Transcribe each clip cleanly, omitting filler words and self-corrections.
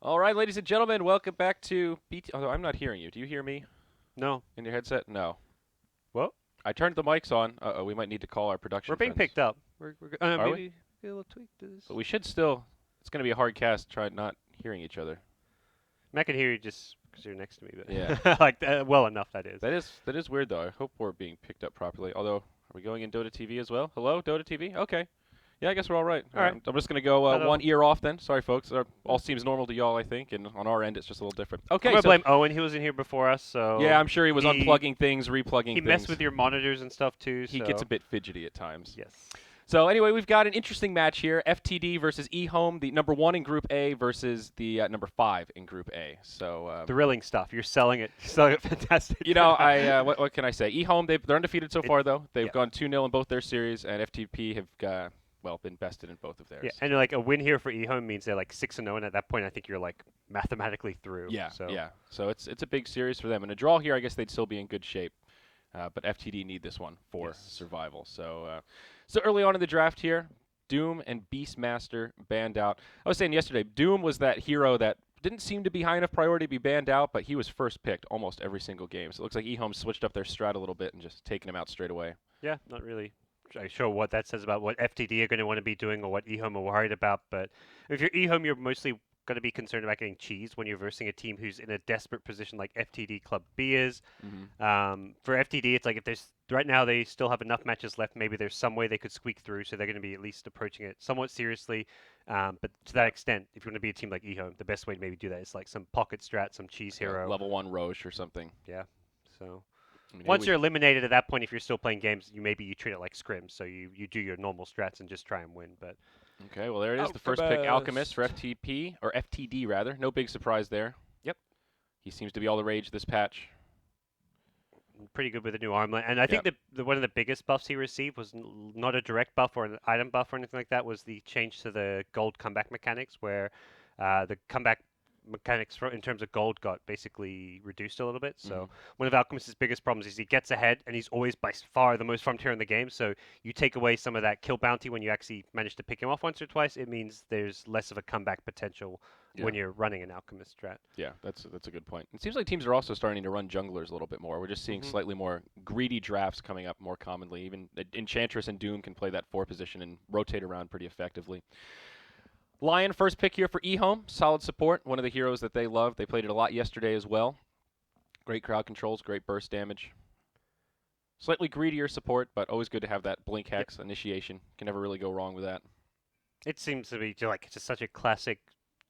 All right, ladies and gentlemen, welcome back to BT. Although I'm not hearing you. Do you hear me No. in your headset? No. Well, I turned the mics on. Uh-oh, we might need to call our we're production being friends. picked up. Are we? Maybe a little tweak to this. But we should still. It's going to be a hard cast try not hearing each other. I can hear you just because you're next to me, Yeah. but like well enough that is. That is weird though. I hope we're being picked up properly. Although, are we going in Dota TV as well? Hello, Dota TV? Okay. Yeah, I guess we're all right. All right. I'm just going to go one That'll. ear off then. Sorry, folks. All seems normal to y'all, I think, and on our end, it's just a little different. I'm Okay, gonna so blame Owen. He was in here before us, so yeah, I'm sure he was he unplugging things, replugging he things. messed with your monitors and stuff too. He So gets a bit fidgety at times. yes. So anyway, we've got an interesting match here: FTD versus EHOME, the number 1 in Group A versus the number 5 in Group A. So Thrilling stuff. You're selling it. Selling it fantastic. you know, I what can I say? EHOME, they're undefeated so far though. They've Yeah. gone 2-0 in both their series, and FTP have been bested in both of theirs. Yeah, and like a win here for eHome means they're like 6-0, and at that point, I think you're like mathematically through. Yeah, So yeah. So it's a big series for them, and a draw here, I guess they'd still be in good shape. But FTD need this one for Yes. survival. So early on in the draft here, Doom and Beastmaster banned out. I was saying yesterday, Doom was that hero that didn't seem to be high enough priority to be banned out, but he was first picked almost every single game. So it looks like eHome switched up their strat a little bit and just taken him out straight away. yeah, not really sure what that says about what FTD are going to want to be doing or what eHome are worried about. But if you're eHome, you're mostly going to be concerned about getting cheesed when you're versing a team who's in a desperate position like FTD Club B is. Mm-hmm. For FTD, it's like if there's right now they still have enough matches left, maybe there's some way they could squeak through, so they're going to be at least approaching it somewhat seriously. But to that extent, if you want to be a team like eHome, the best way to maybe do that is like some pocket strat, some cheese hero. Level 1 Roche or something. Yeah. So I mean, once you're eliminated at that point, if you're still playing games, you treat it like scrims. So you do your normal strats and just try and win. But okay, well there it is. The first pick, Alchemist for FTP or FTD rather. No big surprise there. yep, He seems to be all the rage this patch. pretty good with the new armlet. And I think the one of the biggest buffs he received was not a direct buff or an item buff or anything like that. Was the change to the gold comeback mechanics, where the comeback mechanics in terms of gold got basically reduced a little bit. So one of Alchemist's biggest problems is he gets ahead and he's always by far the most farmed hero in the game. So you take away some of that kill bounty when you actually manage to pick him off once or twice. It means there's less of a comeback potential when you're running an Alchemist strat. Yeah, that's a good point. It seems like teams are also starting to run junglers a little bit more. We're just seeing slightly more greedy drafts coming up more commonly. Even Enchantress and Doom can play that 4 position and rotate around pretty effectively. Lion, first pick here for eHome. Solid support, one of the heroes that they love. They played it a lot yesterday as well. Great crowd controls, great burst damage. Slightly greedier support, but always good to have that blink hex initiation. Can never really go wrong with that. It seems to be like just such a classic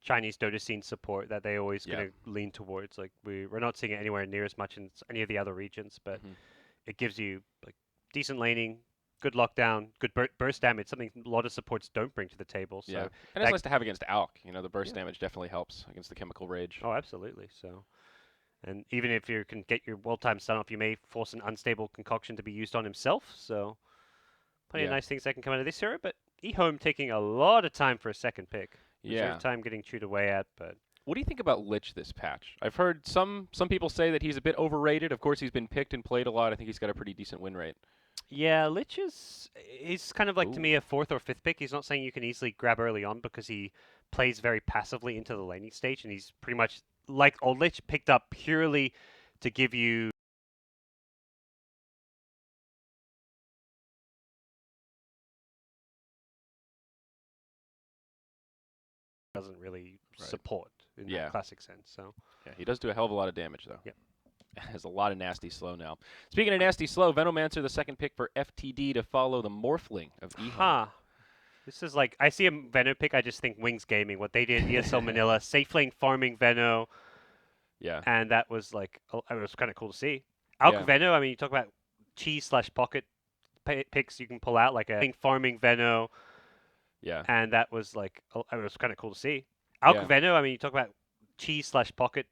Chinese Dota scene support that they always going to lean towards. Like we're not seeing it anywhere near as much in any of the other regions, but it gives you like decent laning, good lockdown, good burst damage, something a lot of supports don't bring to the table. So and it's nice to have against Alk. You know, the burst damage definitely helps against the Chemical Rage. Oh, absolutely. So, and even if you can get your well-timed stun off, you may force an unstable concoction to be used on himself. So, plenty of nice things that can come out of this hero. But eHome taking a lot of time for a second pick. Reserve time getting chewed away at, but. What do you think about Lich this patch? I've heard some people say that he's a bit overrated. Of course, he's been picked and played a lot. I think he's got a pretty decent win rate. Yeah, Lich is kind of like to me a 4th or 5th pick. He's not saying you can easily grab early on because he plays very passively into the laning stage, and he's pretty much like old Lich picked up purely to give you doesn't really support in that classic sense. So yeah, he does do a hell of a lot of damage though. Yep. Has a lot of nasty slow now. Speaking of nasty slow, Venomancer, the second pick for FTD to follow the Morphling of eHome. This is like, I see a Veno pick, I just think Wings Gaming, what they did, ESL Manila, safe lane farming Veno. Yeah. And that was like, it was kind of cool to see. Alk Veno, I mean, you talk about cheese/pocket picks you can pull out, like a farming Veno. Yeah. And that was like, it was kind of cool to see. Alk Veno, I mean, you talk about cheese/pocket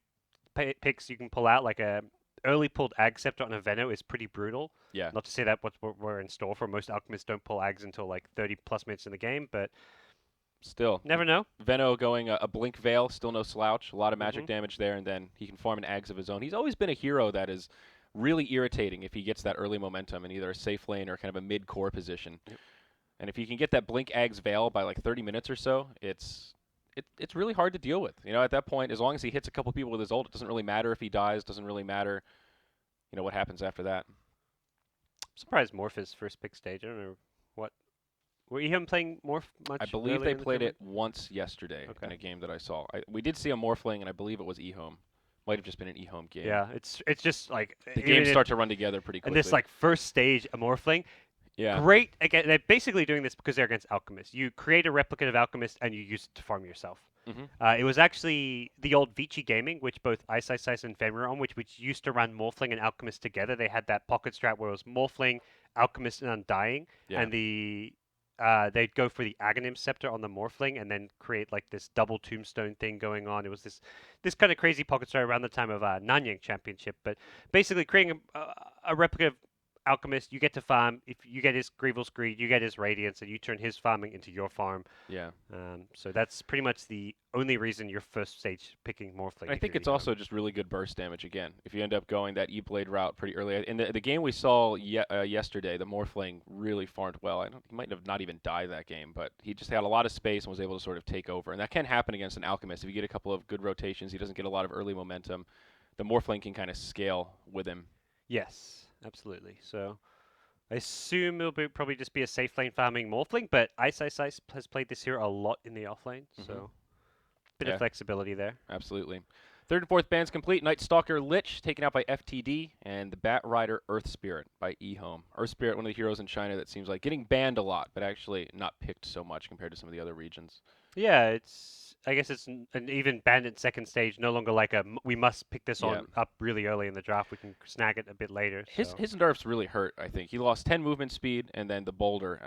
picks you can pull out, like a early pulled Ag Scepter on a Veno is pretty brutal. Yeah. Not to say that what we're in store for. Most Alchemists don't pull Ags until like 30 plus minutes in the game, but still. Never know. Veno going a Blink Veil, still no slouch. A lot of magic damage there, and then he can farm an Ags of his own. He's always been a hero that is really irritating if he gets that early momentum in either a safe lane or kind of a mid-core position. Yep. And if you can get that Blink Ags Veil by like 30 minutes or so, it's it's really hard to deal with. At that point, as long as he hits a couple people with his ult, it doesn't really matter if he dies. Doesn't really matter, what happens after that. I'm surprised Morph is first pick stage. I don't know what. Were you him playing Morph much? I believe earlier they in the played it tournament? once yesterday in Okay. a game that I saw. We did see a Morphling, and I believe it was EHOME. Might have just been an EHOME game. Yeah, it's just like The even games if start to run together pretty and quickly. this like first stage a Morphling. Yeah. Great. Again, they're basically doing this because they're against Alchemist. You create a replicate of Alchemist and you use it to farm yourself. hmm It was actually the old Vici Gaming, which both Ice Ice Ice and Fen were on, which used to run Morphling and Alchemist together. They had that pocket strat where it was Morphling, Alchemist, and Undying, Yeah. and they'd go for the Aghanim Scepter on the Morphling and then create like this double tombstone thing going on. It was this kind of crazy pocket strat around the time of Nanyang Championship, but basically creating a replica of Alchemist, you get to farm. If you get his Grievel's Greed, you get his Radiance, and you turn his farming into your farm. Yeah. So that's pretty much the only reason you're first stage picking Morphling. I think it's also just really good burst damage again. If you end up going that E-Blade route pretty early. In the game we saw yesterday, the Morphling really farmed well. He might have not even died that game, but he just had a lot of space and was able to sort of take over. And that can happen against an Alchemist. If you get a couple of good rotations, he doesn't get a lot of early momentum. The Morphling can kind of scale with him. Yes, absolutely. So I assume probably just be a safe lane farming Morphling, but Ice Ice Ice has played this hero a lot in the offlane, so bit of flexibility there. Absolutely. Third and fourth bands complete. Night Stalker Lich taken out by FTD, and the Bat Rider Earth Spirit by EHOME. Earth Spirit, one of the heroes in China that seems like getting banned a lot, but actually not picked so much compared to some of the other regions. Yeah, I guess it's an even bandit second stage, no longer like we must pick this on up really early in the draft. We can snag it a bit later. His nerfs really hurt, I think. He lost 10 movement speed, and then the boulder,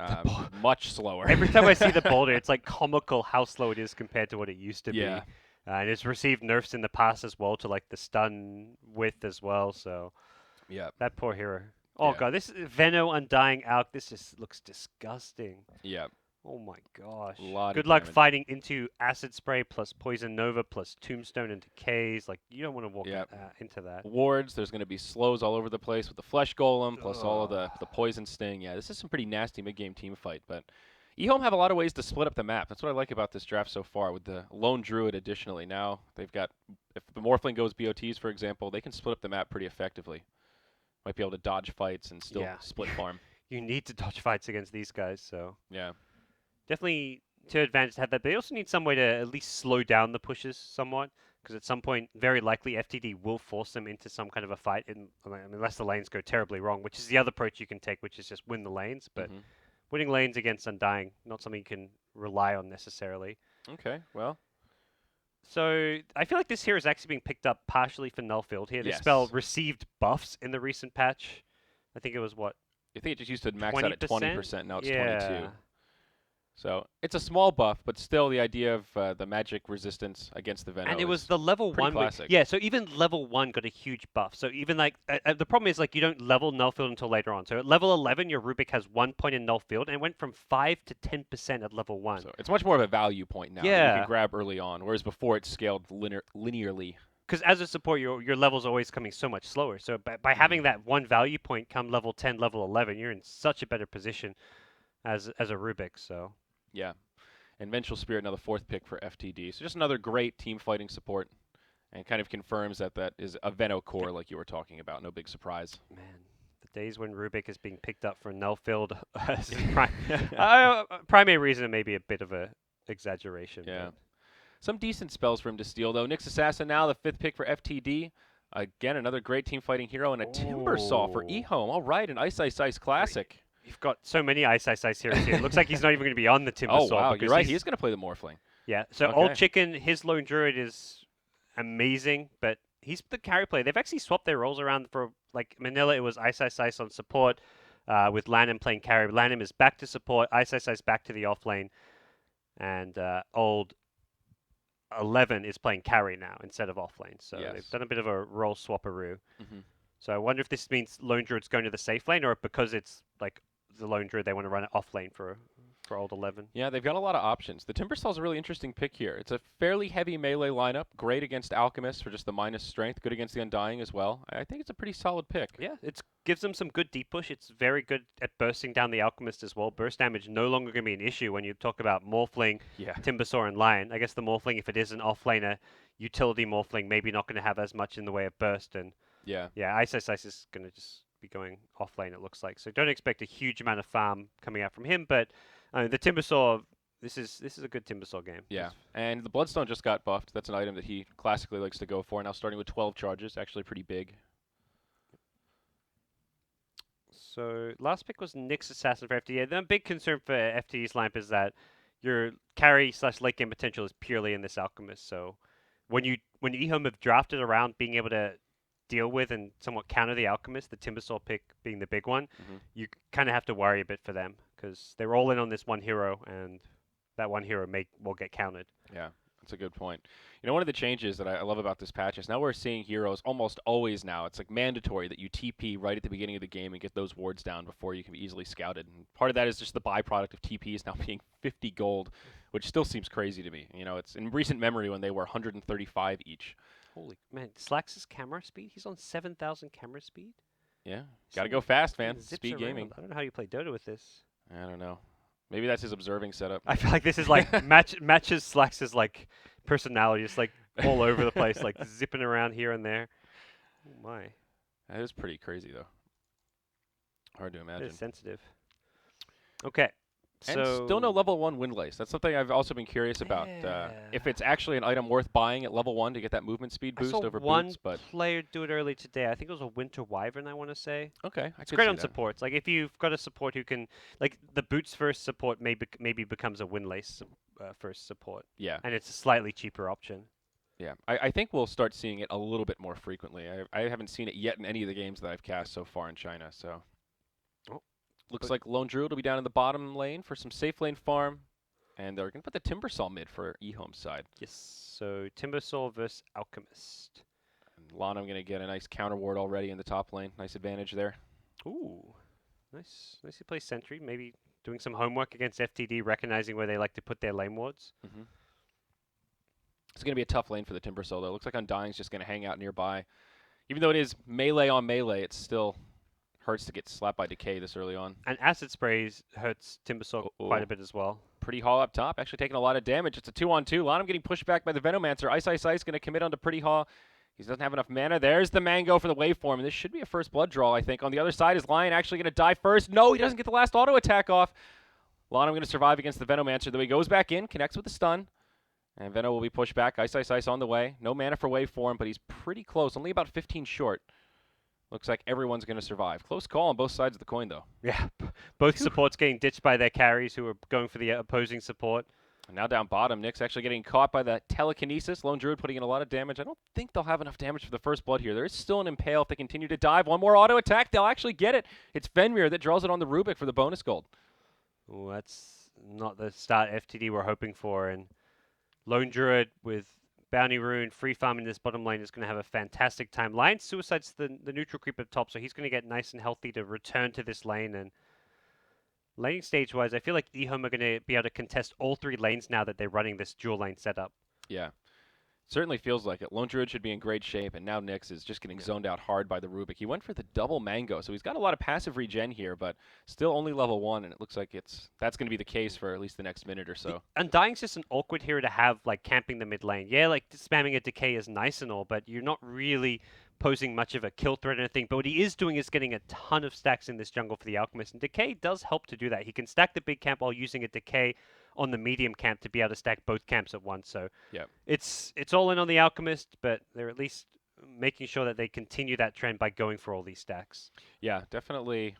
much slower. Every time I see the boulder, it's like comical how slow it is compared to what it used to be. And it's received nerfs in the past as well to like the stun width as well. So yeah, that poor hero. Oh god, this Veno Undying Alk. This just looks disgusting. Yeah. Oh my gosh. Good luck fighting into Acid Spray plus Poison Nova plus Tombstone and Decays. Like, you don't want to walk into that. Wards, there's going to be slows all over the place with the Flesh Golem plus all of the Poison Sting. Yeah, this is some pretty nasty mid-game team fight, but EHOME have a lot of ways to split up the map. That's what I like about this draft so far with the Lone Druid additionally. Now they've got, if the Morphling goes BOTs, for example, they can split up the map pretty effectively. Might be able to dodge fights and still split farm. You need to dodge fights against these guys, so. Yeah. Definitely to advantage to have that, but they also need some way to at least slow down the pushes somewhat, because at some point, very likely, FTD will force them into some kind of a fight, unless the lanes go terribly wrong, which is the other approach you can take, which is just win the lanes, but winning lanes against Undying, not something you can rely on necessarily. Okay, well. So, I feel like this hero is actually being picked up partially for Nullfield here. This spell received buffs in the recent patch. I think it was what? I think it just used to max out at 20%, now it's 22. So it's a small buff, but still the idea of the magic resistance against the Veno. And it was the level 1. Yeah, so even level 1 got a huge buff. So even like, the problem is like you don't level Nullfield until later on. So at level 11, your Rubik has 1 point in Nullfield, and it went from 5 to 10% at level 1. So it's much more of a value point now. Yeah. You can grab early on, whereas before it scaled linearly. Because as a support, your level's always coming so much slower. So by having that one value point come level 10, level 11, you're in such a better position as a Rubik. So. Yeah, and Vengeful Spirit, now the 4th pick for FTD. So just another great team fighting support, and kind of confirms that is a Veno core like you were talking about. No big surprise. Man, the days when Rubik is being picked up for Nullfield as primary reason may be a bit of a exaggeration. Yeah, some decent spells for him to steal though. Nyx Assassin now the 5th pick for FTD. Again, another great team fighting hero, and a Timber Saw for EHOME. All right, an Ice Ice Ice classic. You've got so many Ice Ice Ice heroes here. It looks like he's not even going to be on the Timber Saw. Oh, wow. You're right. He's going to play the Morphling. Yeah. So Old Chicken, his Lone Druid is amazing, but he's the carry player. They've actually swapped their roles around for, like, Manila, it was Ice Ice Ice on support with Lanham playing carry. Lanham is back to support. Ice Ice Ice back to the offlane. And Old 11 is playing carry now instead of offlane. So they've done a bit of a role swapperoo. So I wonder if this means Lone Druid's going to the safe lane, or because it's, like, the Lone Druid, they want to run it off lane for for old 11. Yeah, they've got a lot of options. The Timbersaw is a really interesting pick here. It's a fairly heavy melee lineup, great against Alchemists for just the minus strength, good against the Undying as well. I think it's a pretty solid pick. Yeah, it gives them some good deep push. It's very good at bursting down the Alchemist as well. Burst damage no longer going to be an issue when you talk about Morphling, Yeah. Timbersaw, and Lion. I guess the Morphling, if it is an offlaner, utility Morphling, maybe not going to have as much in the way of burst. And Yeah. yeah, Ice is going to just be going offlane, it looks like. So don't expect a huge amount of farm coming out from him, but the Timbersaw, this is a good Timbersaw game. Yeah, and the Bloodstone just got buffed. That's an item that he classically likes to go for. Now starting with 12 charges, actually pretty big. So last pick was Nyx Assassin for FTD. The big concern for FTD's lineup is that your carry / late game potential is purely in this Alchemist. So when EHOME have drafted around being able to deal with and somewhat counter the Alchemist, the Timbersaw pick being the big one, you kind of have to worry a bit for them because they're all in on this one hero, and that one hero will get countered. Yeah, that's a good point. You know, one of the changes that I love about this patch is now we're seeing heroes almost always now. It's like mandatory that you TP right at the beginning of the game and get those wards down before you can be easily scouted. And part of that is just the byproduct of TPs now being 50 gold, which still seems crazy to me. You know, it's in recent memory when they were 135 each. Holy man, Slax's camera speed? He's on 7,000 camera speed? Yeah, gotta go fast, man. Zips Speed around. gaming. I don't know how you play Dota with this. I don't know. Maybe that's his observing setup. I feel like this is like matches Slax's like personality, just like all over the place, like zipping around here and there. Oh my. That is pretty crazy, though. Hard to imagine. It's sensitive. Okay. And So still no level 1 Windlace. That's something I've also been curious about. If it's actually an item worth buying at level 1 to get that movement speed boost I saw over one boots, but player do it early today. I think it was a Winter Wyvern, I want to say. okay, It's great on supports. Like if you've got a support who can, like the boots first support maybe becomes a Windlace first support. Yeah. And it's a slightly cheaper option. Yeah, I think we'll start seeing it a little bit more frequently. I haven't seen it yet in any of the games that I've cast so far in China, so. Looks like Lone Druid will be down in the bottom lane for some safe lane farm. And they're going to put the Timbersaw mid for EHOME's side. Yes, so Timbersaw versus Alchemist. And Lana, I'm going to get a nice counter ward already in the top lane. Nice advantage there. Ooh, nice. Nicely placed sentry. Maybe doing some homework against FTD, recognizing where they like to put their lane wards. It's going to be a tough lane for the Timbersaw, though. Looks like Undying's just going to hang out nearby. Even though it is melee on melee, it still hurts to get slapped by Decay this early on. And Acid Sprays hurts Timbersaw quite a bit as well. Pretty Haw up top, actually taking a lot of damage. It's a 2-on-2. Lanham getting pushed back by the Venomancer. Ice going to commit onto Pretty Haw. He doesn't have enough mana. There's the Mango for the waveform. And this should be a first blood draw, I think. On the other side, is Lion actually going to die first? No, he doesn't get the last auto attack off. Lanham going to survive against the Venomancer. Though he goes back in, connects with the stun. And Veno will be pushed back. Ice on the way. No mana for waveform, but he's pretty close. Only about 15 short. Looks like everyone's going to survive. Close call on both sides of the coin, though. Yeah, both supports getting ditched by their carries who are going for the opposing support. And now down bottom, Nyx actually getting caught by the telekinesis. Lone Druid putting in a lot of damage. I don't think they'll have enough damage for the first blood here. There is still an impale if they continue to dive. One more auto attack. They'll actually get it. It's Fenrir that draws it on the Rubik for the bonus gold. Oh, that's not the start FTD we're hoping for. And Lone Druid with Bounty Rune, free farming this bottom lane is going to have a fantastic time. Lion Suicide's the neutral creep at the top, so he's going to get nice and healthy to return to this lane. And laning stage-wise, I feel like EHOME are going to be able to contest all 3 lanes now that they're running this dual lane setup. Yeah, certainly feels like it. Lone Druid should be in great shape, and now Nyx is just getting zoned out hard by the Rubik. He went for the double Mango, so he's got a lot of passive regen here, but still only level 1, and it looks like that's going to be the case for at least the next minute or so. Undying's just an awkward hero to have, like, camping the mid lane. Yeah, like, spamming a Decay is nice and all, but you're not really posing much of a kill threat or anything. But what he is doing is getting a ton of stacks in this jungle for the Alchemist, and Decay does help to do that. He can stack the big camp while using a Decay on the medium camp to be able to stack both camps at once. So yeah, it's all in on the Alchemist, but they're at least making sure that they continue that trend by going for all these stacks. Yeah, definitely.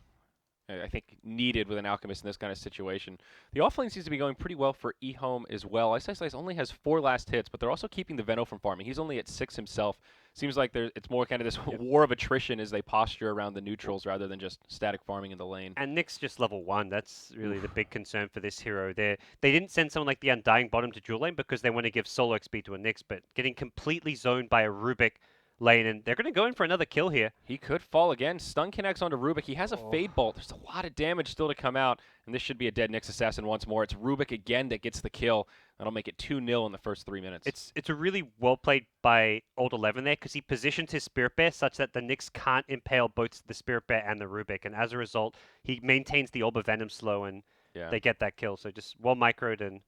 I think needed with an Alchemist in this kind of situation. The offlane seems to be going pretty well for EHOME as well. Ice only has 4 last hits, but they're also keeping the Veno from farming. He's only at 6 himself. Seems like it's more kind of this war of attrition as they posture around the neutrals rather than just static farming in the lane. And Nyx just level 1. That's really the big concern for this hero. They didn't send someone like the Undying bottom to dual lane because they want to give solo XP to a Nyx, but getting completely zoned by a Rubik lane, and they're going to go in for another kill here. He could fall again. Stun connects onto Rubik. He has a Fade Bolt. There's a lot of damage still to come out, and this should be a dead Nyx Assassin once more. It's Rubik again that gets the kill. That'll make it 2-0 in the first 3 minutes. It's a really well played by Old 11 there, because he positions his Spirit Bear such that the Nyx can't impale both the Spirit Bear and the Rubik, and as a result, he maintains the Orb of Venom slow, and they get that kill. So just well microed, and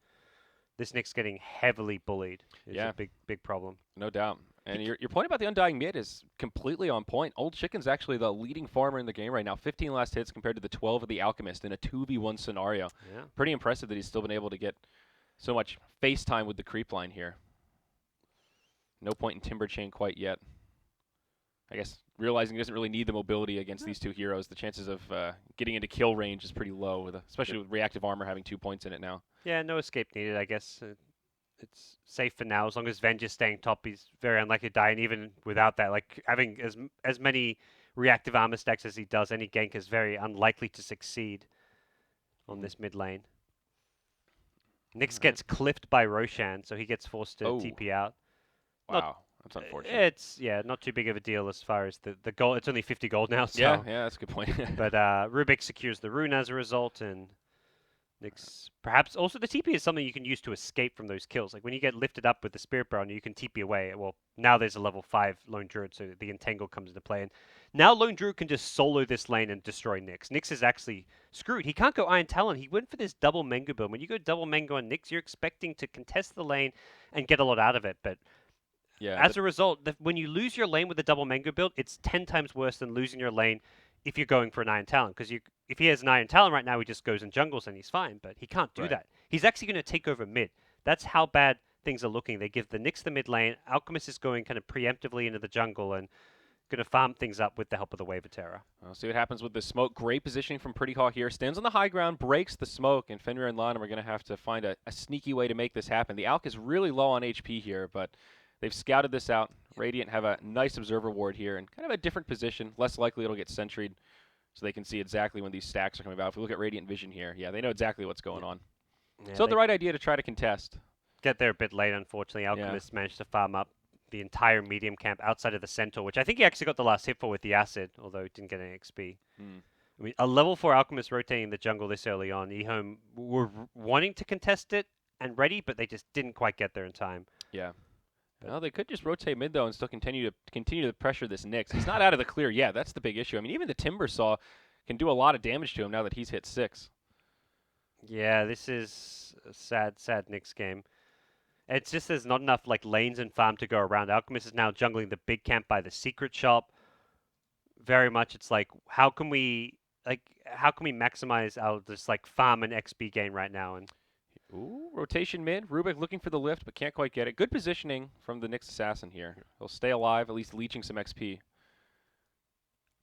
this Nyx getting heavily bullied is a big problem. No doubt. And your point about the Undying mid is completely on point. Old Chicken's actually the leading farmer in the game right now. 15 last hits compared to the 12 of the Alchemist in a 2v1 scenario. Yeah. Pretty impressive that he's still been able to get so much face time with the creep line here. No point in Timber Chain quite yet. I guess realizing he doesn't really need the mobility against these two heroes, the chances of getting into kill range is pretty low, especially with reactive armor having 2 points in it now. Yeah, no escape needed, I guess. It's safe for now. As long as Venge's staying top, he's very unlikely to die. And even without that, like having as many reactive armor stacks as he does, any gank is very unlikely to succeed on this mid lane. Nyx gets clipped by Roshan, so he gets forced to TP out. Wow, that's unfortunate. It's not too big of a deal as far as the gold. It's only 50 gold now. So. Yeah, that's a good point. But Rubik secures the rune as a result, and Nyx, perhaps also the TP is something you can use to escape from those kills. Like when you get lifted up with the Spirit Bear, you can TP away. Well, now there's a level 5 Lone Druid, so the Entangle comes into play. And now Lone Druid can just solo this lane and destroy Nyx. Nyx is actually screwed. He can't go Iron Talon. He went for this double Mengu build. When you go double Mengu on Nyx, you're expecting to contest the lane and get a lot out of it. But as a result, when you lose your lane with the double Mengu build, it's 10 times worse than losing your lane if you're going for an Iron Talon, because if he has an Iron Talon right now, he just goes and jungles and he's fine, but he can't do that. He's actually going to take over mid. That's how bad things are looking. They give the Nyx the mid lane. Alchemist is going kind of preemptively into the jungle and going to farm things up with the help of the Wave of Terror. We'll see what happens with the smoke. Great positioning from Pretty Hawk here. Stands on the high ground, breaks the smoke, and Fenrir and Lanham are going to have to find a sneaky way to make this happen. The Alk is really low on HP here, but they've scouted this out. Radiant have a nice observer ward here and kind of a different position. Less likely it'll get sentryed, so they can see exactly when these stacks are coming about. If we look at Radiant Vision here, they know exactly what's going on. So the right idea to try to contest. Get there a bit late, unfortunately. Alchemist managed to farm up the entire medium camp outside of the Centaur, which I think he actually got the last hit for with the Acid, although he didn't get any XP. I mean, a level 4 Alchemist rotating the jungle this early on. EHOME were wanting to contest it and ready, but they just didn't quite get there in time. Yeah. Well, they could just rotate mid, though, and still continue to pressure this Nyx. He's not out of the clear yet. That's the big issue. I mean, even the Timber Saw can do a lot of damage to him now that he's hit 6. Yeah, this is a sad Nyx game. It's just there's not enough lanes and farm to go around. Alchemist is now jungling the big camp by the secret shop. Very much, it's like how can we maximize our farm and XP gain right now? And rotation mid. Rubik looking for the lift, but can't quite get it. Good positioning from the Nyx Assassin here. He'll stay alive, at least leeching some XP.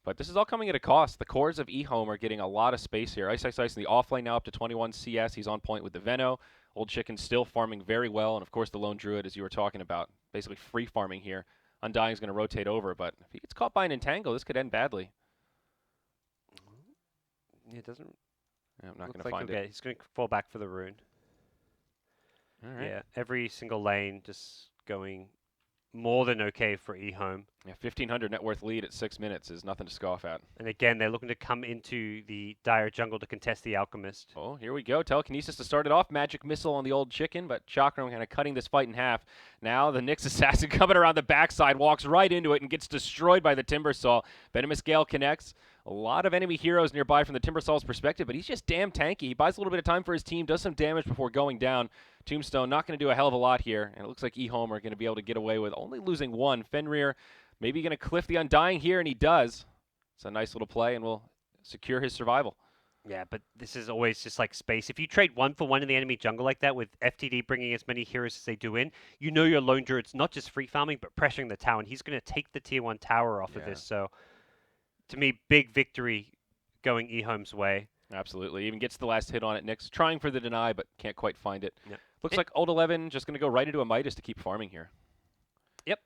But this is all coming at a cost. The cores of EHOME are getting a lot of space here. Ice in the offlane now up to 21 CS. He's on point with the Veno. Old Chicken still farming very well. And, of course, the Lone Druid, as you were talking about, basically free farming here. Undying's going to rotate over. But if he gets caught by an Entangle, this could end badly. It doesn't... I'm not going to find it. He's going to fall back for the rune. All right. Yeah, every single lane just going more than okay for EHOME. Yeah, 1,500 net worth lead at 6 minutes is nothing to scoff at. And again, they're looking to come into the dire jungle to contest the Alchemist. Oh, here we go. Telekinesis to start it off. Magic Missile on the Old Chicken, but Chakram kind of cutting this fight in half. Now the Nyx Assassin coming around the backside, walks right into it and gets destroyed by the Timber Saw. Venomous Gale connects. A lot of enemy heroes nearby from the Timber Saw's perspective, but he's just damn tanky. He buys a little bit of time for his team, does some damage before going down. Tombstone not going to do a hell of a lot here, and it looks like EHOME are going to be able to get away with only losing one. Fenrir maybe going to cliff the Undying here, and he does. It's a nice little play, and will secure his survival. Yeah, but this is always just like space. If you trade 1-for-1 in the enemy jungle like that, with FTD bringing as many heroes as they do in, you know your Lone Druid's not just free farming, but pressuring the tower, and he's going to take the tier 1 tower off of this. So, to me, big victory going EHOME's way. Absolutely. Even gets the last hit on it. Nyx trying for the deny, but can't quite find it. Yeah. Looks like Old 11 just going to go right into a Midas to keep farming here. Yep.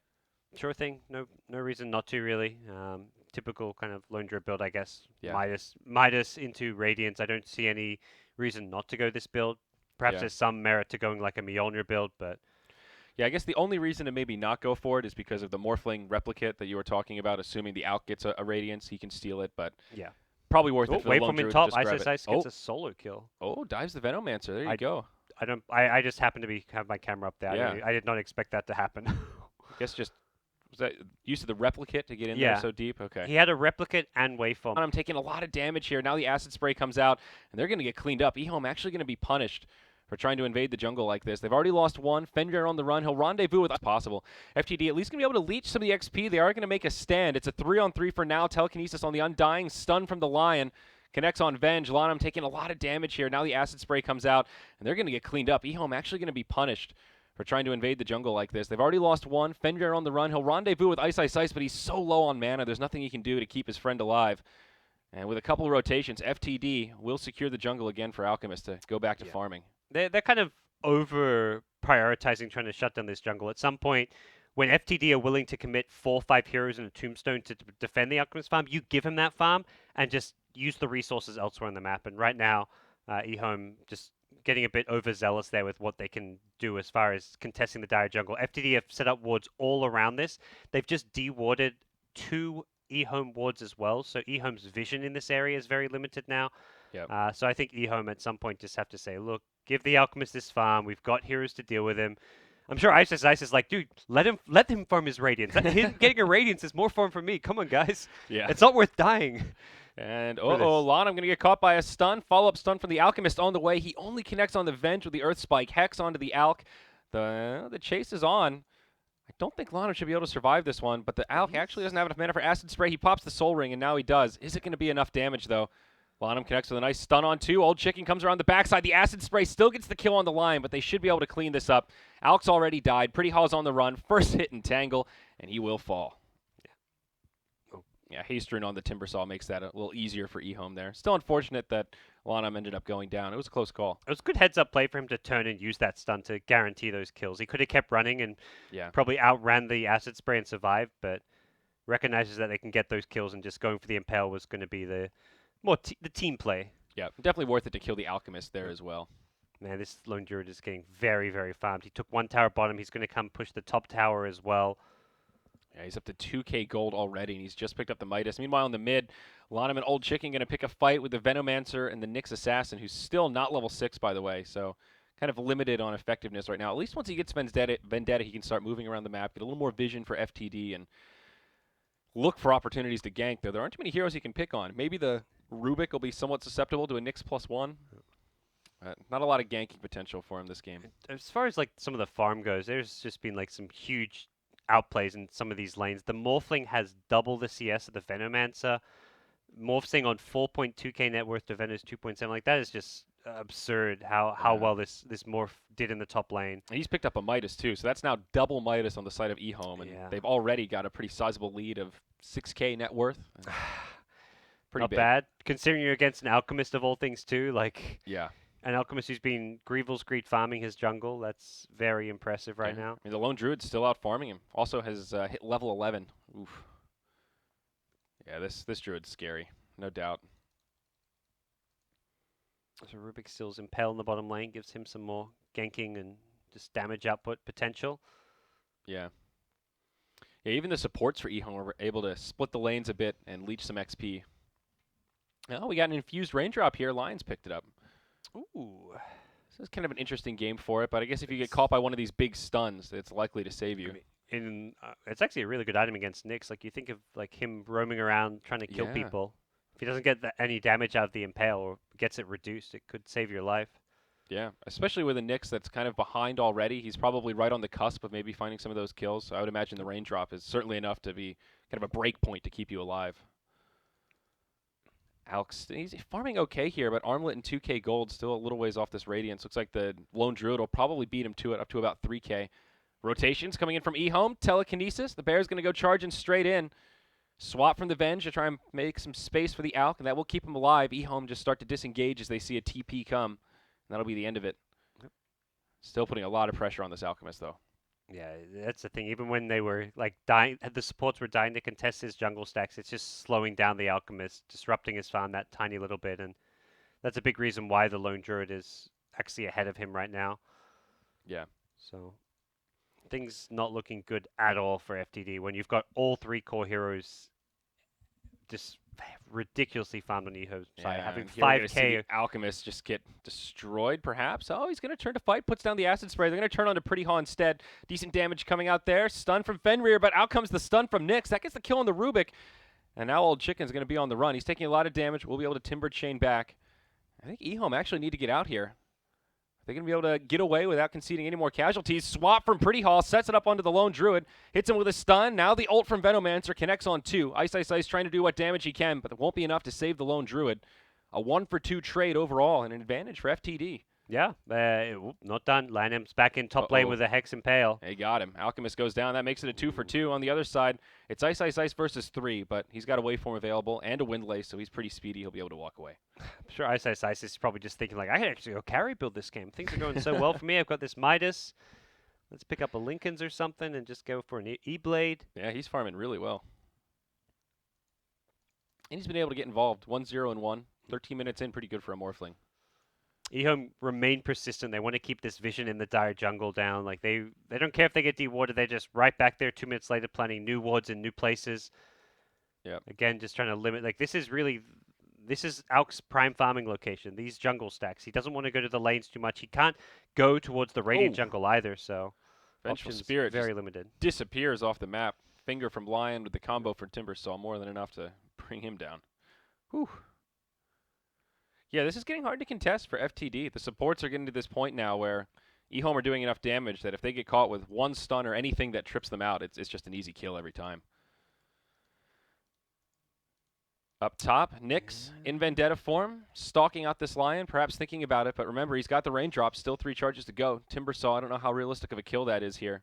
Sure thing. No reason not to, really. Typical kind of Lone Druid build, I guess. Yeah. Midas into Radiance. I don't see any reason not to go this build. Perhaps there's some merit to going like a Mjolnir build, but... Yeah, I guess the only reason to maybe not go for it is because of the Morphling replicate that you were talking about, assuming the Alk gets a Radiance, he can steal it, but Yeah. probably worth Oh, it for the wait Lone from in Druid to top. just grab Ice it. Ice gets Oh, a solo kill. oh, dives the Venomancer. There you I go. I don't. I just happened to have my camera up there. Yeah. I did not expect that to happen. I guess just, was that use of the replicate to get in there Yeah. so deep? Okay. He had a replicate and waveform. I'm taking a lot of damage here. Now the Acid Spray comes out, and they're going to get cleaned up. EHOME actually going to be punished for trying to invade the jungle like this. They've already lost one. Fenrir on the run. He'll rendezvous with us possible. FTD at least going to be able to leech some of the XP. They are going to make a stand. It's a 3-on-3 for now. Telekinesis on the Undying. Stun from the Lion. Connects on Venge. Lanham taking a lot of damage here. Now the Acid Spray comes out, and they're going to get cleaned up. EHOME actually going to be punished for trying to invade the jungle like this. They've already lost one. Fenrir on the run. He'll rendezvous with Ice Ice Ice, but he's so low on mana, there's nothing he can do to keep his friend alive. And with a couple of rotations, FTD will secure the jungle again for Alchemist to go back to farming. They're kind of over prioritizing trying to shut down this jungle. At some point, when FTD are willing to commit 4 or 5 heroes and a tombstone to defend the Alchemist farm, you give him that farm and just use the resources elsewhere on the map. And right now, EHOME just getting a bit overzealous there with what they can do as far as contesting the dire jungle. FTD have set up wards all around this. They've just dewarded 2 EHOME wards as well, so EHOME's vision in this area is very limited now. Yep. So I think EHOME at some point just have to say, look, give the Alchemist this farm. We've got heroes to deal with him. I'm sure Ice is like, dude, let him farm his Radiance. Him getting a Radiance is more farm for me. Come on, guys. Yeah. It's not worth dying. And Lana, I'm going to get caught by a stun. Follow-up stun from the Alchemist on the way. He only connects on the Venge with the Earth Spike. Hex onto the Alk. The chase is on. I don't think Lana should be able to survive this one, but the Alk actually doesn't have enough mana for Acid Spray. He pops the Soul Ring, and now he does. Is it going to be enough damage, though? Lanham connects with a nice stun on 2. Old Chicken comes around the backside. The Acid Spray still gets the kill on the line, but they should be able to clean this up. Alk's already died. Pretty Haw's on the run. First hit and tangle, and he will fall. Yeah, Hasterin on the Timbersaw makes that a little easier for EHOME there. Still unfortunate that Lanham ended up going down. It was a close call. It was good heads-up play for him to turn and use that stun to guarantee those kills. He could have kept running and probably outran the Acid Spray and survived, but recognizes that they can get those kills and just going for the Impale was going to be the the team play. Yeah, definitely worth it to kill the Alchemist there as well. Man, this Lone Druid is getting very, very farmed. He took 1 tower bottom. He's going to come push the top tower as well. Yeah, he's up to 2k gold already, and he's just picked up the Midas. Meanwhile, in the mid, Lanham and Old Chicken going to pick a fight with the Venomancer and the Nyx Assassin, who's still not level 6, by the way, so kind of limited on effectiveness right now. At least once he gets Vendetta, he can start moving around the map, get a little more vision for FTD, and look for opportunities to gank, though. There aren't too many heroes he can pick on. Maybe the Rubik will be somewhat susceptible to a Nyx +1. Not a lot of ganking potential for him this game. As far as like some of the farm goes, there's just been like some huge outplays in some of these lanes. The Morphling has double the CS of the Venomancer. Morphsing on 4.2k net worth to Venom's 2.7. Like that is just absurd how well this Morph did in the top lane. And he's picked up a Midas too, so that's now double Midas on the side of EHOME, and they've already got a pretty sizable lead of 6k net worth. Pretty Not big. bad, considering you're against an Alchemist of all things too. Like yeah. An Alchemist who's been Greevil's Greed farming his jungle. That's very impressive right now. I mean, the Lone Druid's still out farming him. Also has hit level 11. Oof. Yeah, this Druid's scary, no doubt. So Rubik still's Impale in the bottom lane, gives him some more ganking and just damage output potential. Yeah. Yeah, even the supports for EHOME were able to split the lanes a bit and leech some XP. Oh, we got an infused raindrop here. Lions picked it up. Ooh. This is kind of an interesting game for it, but I guess if you get caught by one of these big stuns, it's likely to save you. I mean, it's actually a really good item against Nyx. Like you think of like him roaming around trying to kill people. If he doesn't get any damage out of the Impale or gets it reduced, it could save your life. Yeah, especially with a Nyx that's kind of behind already. He's probably right on the cusp of maybe finding some of those kills. So I would imagine the raindrop is certainly enough to be kind of a break point to keep you alive. Alex, he's farming okay here, but Armlet and 2k gold still a little ways off this Radiance. Looks like the Lone Druid will probably beat him to it up to about 3k. Rotations coming in from EHOME. Telekinesis. The Bear's going to go charging straight in. Swap from the Venge to try and make some space for the Alk, and that will keep him alive. EHOME just start to disengage as they see a TP come, and that'll be the end of it. Still putting a lot of pressure on this Alchemist, though. Yeah, that's the thing. Even when they were like dying, the supports were dying to contest his jungle stacks, it's just slowing down the Alchemist, disrupting his farm that tiny little bit, and that's a big reason why the Lone Druid is actually ahead of him right now. Yeah. So things not looking good at all for FTD when you've got all 3 core heroes just ridiculously farmed on EHOME side, Yeah, having and here we're going to see 5k. the Alchemist just get destroyed, perhaps. Oh, he's going to turn to fight, puts down the Acid Spray. They're going to turn on to Pretty Haw instead. Decent damage coming out there. Stun from Fenrir, but out comes the stun from Nyx. That gets the kill on the Rubik. And now Old Chicken's going to be on the run. He's taking a lot of damage. We'll be able to Timber Chain back. I think EHOME actually need to get out here. They're going to be able to get away without conceding any more casualties. Swap from Pretty Hall, sets it up onto the Lone Druid, hits him with a stun. Now the ult from Venomancer connects on 2. Ice Ice Ice trying to do what damage he can, but it won't be enough to save the Lone Druid. A 1-for-2 trade overall and an advantage for FTD. Yeah, not done. Lanham's back in top lane with a Hex Impale. They got him. Alchemist goes down. That makes it a 2-for-2. On the other side, it's Ice Ice Ice versus 3, but he's got a waveform available and a Windlace, so he's pretty speedy. He'll be able to walk away. I'm sure Ice Ice Ice is probably just thinking, like, I can actually go carry build this game. Things are going so well for me. I've got this Midas. Let's pick up a Lincoln's or something and just go for an E-Blade. Yeah, he's farming really well. And he's been able to get involved. 1-0-1. 13 minutes in, pretty good for a Morphling. EHOME remain persistent. They want to keep this vision in the dire jungle down. Like they don't care if they get dewarded. They're just right back there 2 minutes later planting new wards in new places. Yeah. Again, just trying to limit. Like this is Alk's prime farming location. These jungle stacks. He doesn't want to go to the lanes too much. He can't go towards the radiant jungle either. So Vengeful options Spirit very limited. Disappears off the map. Finger from Lion with the combo for Timbersaw, more than enough to bring him down. Whew. Yeah, this is getting hard to contest for FTD. The supports are getting to this point now where EHOME are doing enough damage that if they get caught with one stun or anything that trips them out, it's just an easy kill every time. Up top, Nyx in Vendetta form, stalking out this Lion, perhaps thinking about it, but remember, he's got the raindrop, still 3 charges to go. Timbersaw, I don't know how realistic of a kill that is here.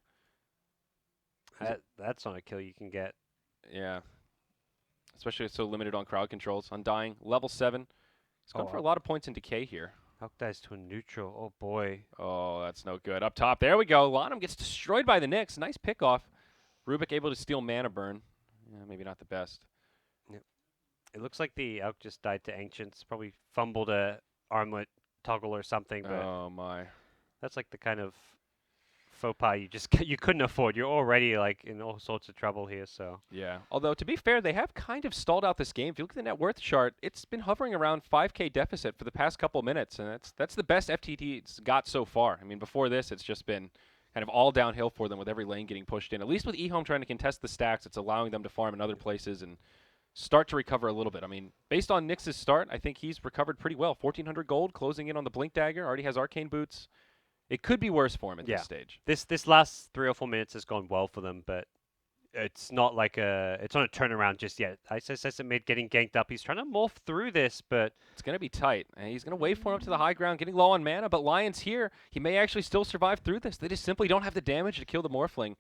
That's not a kill you can get. Yeah. Especially so limited on crowd controls. Undying, level 7. He's gone for a lot of points in decay here. Alk dies to a neutral. Oh, boy. Oh, that's no good. Up top, there we go. Lanham gets destroyed by the Nyx. Nice pickoff. Rubik able to steal mana burn. Yeah, maybe not the best. Yep. It looks like the Alk just died to Ancients. Probably fumbled a armlet toggle or something. But oh, my. That's like the kind of faux pas you couldn't afford. You're already like in all sorts of trouble here. So yeah. Although to be fair, they have kind of stalled out this game. If you look at the net worth chart, it's been hovering around 5K deficit for the past couple minutes, and that's the best FTT's got so far. I mean, before this, it's just been kind of all downhill for them with every lane getting pushed in. At least with EHOME trying to contest the stacks, it's allowing them to farm in other places and start to recover a little bit. I mean, based on Nyx's start, I think he's recovered pretty well. 1,400 gold, closing in on the Blink Dagger. Already has Arcane Boots. It could be worse for him at this stage. This last 3 or 4 minutes has gone well for them, but it's not like it's on a turnaround just yet. ISS mid getting ganked up. He's trying to morph through this, but it's going to be tight. And he's going to waveform up to the high ground, getting low on mana, but Lion's here. He may actually still survive through this. They just simply don't have the damage to kill the Morphling.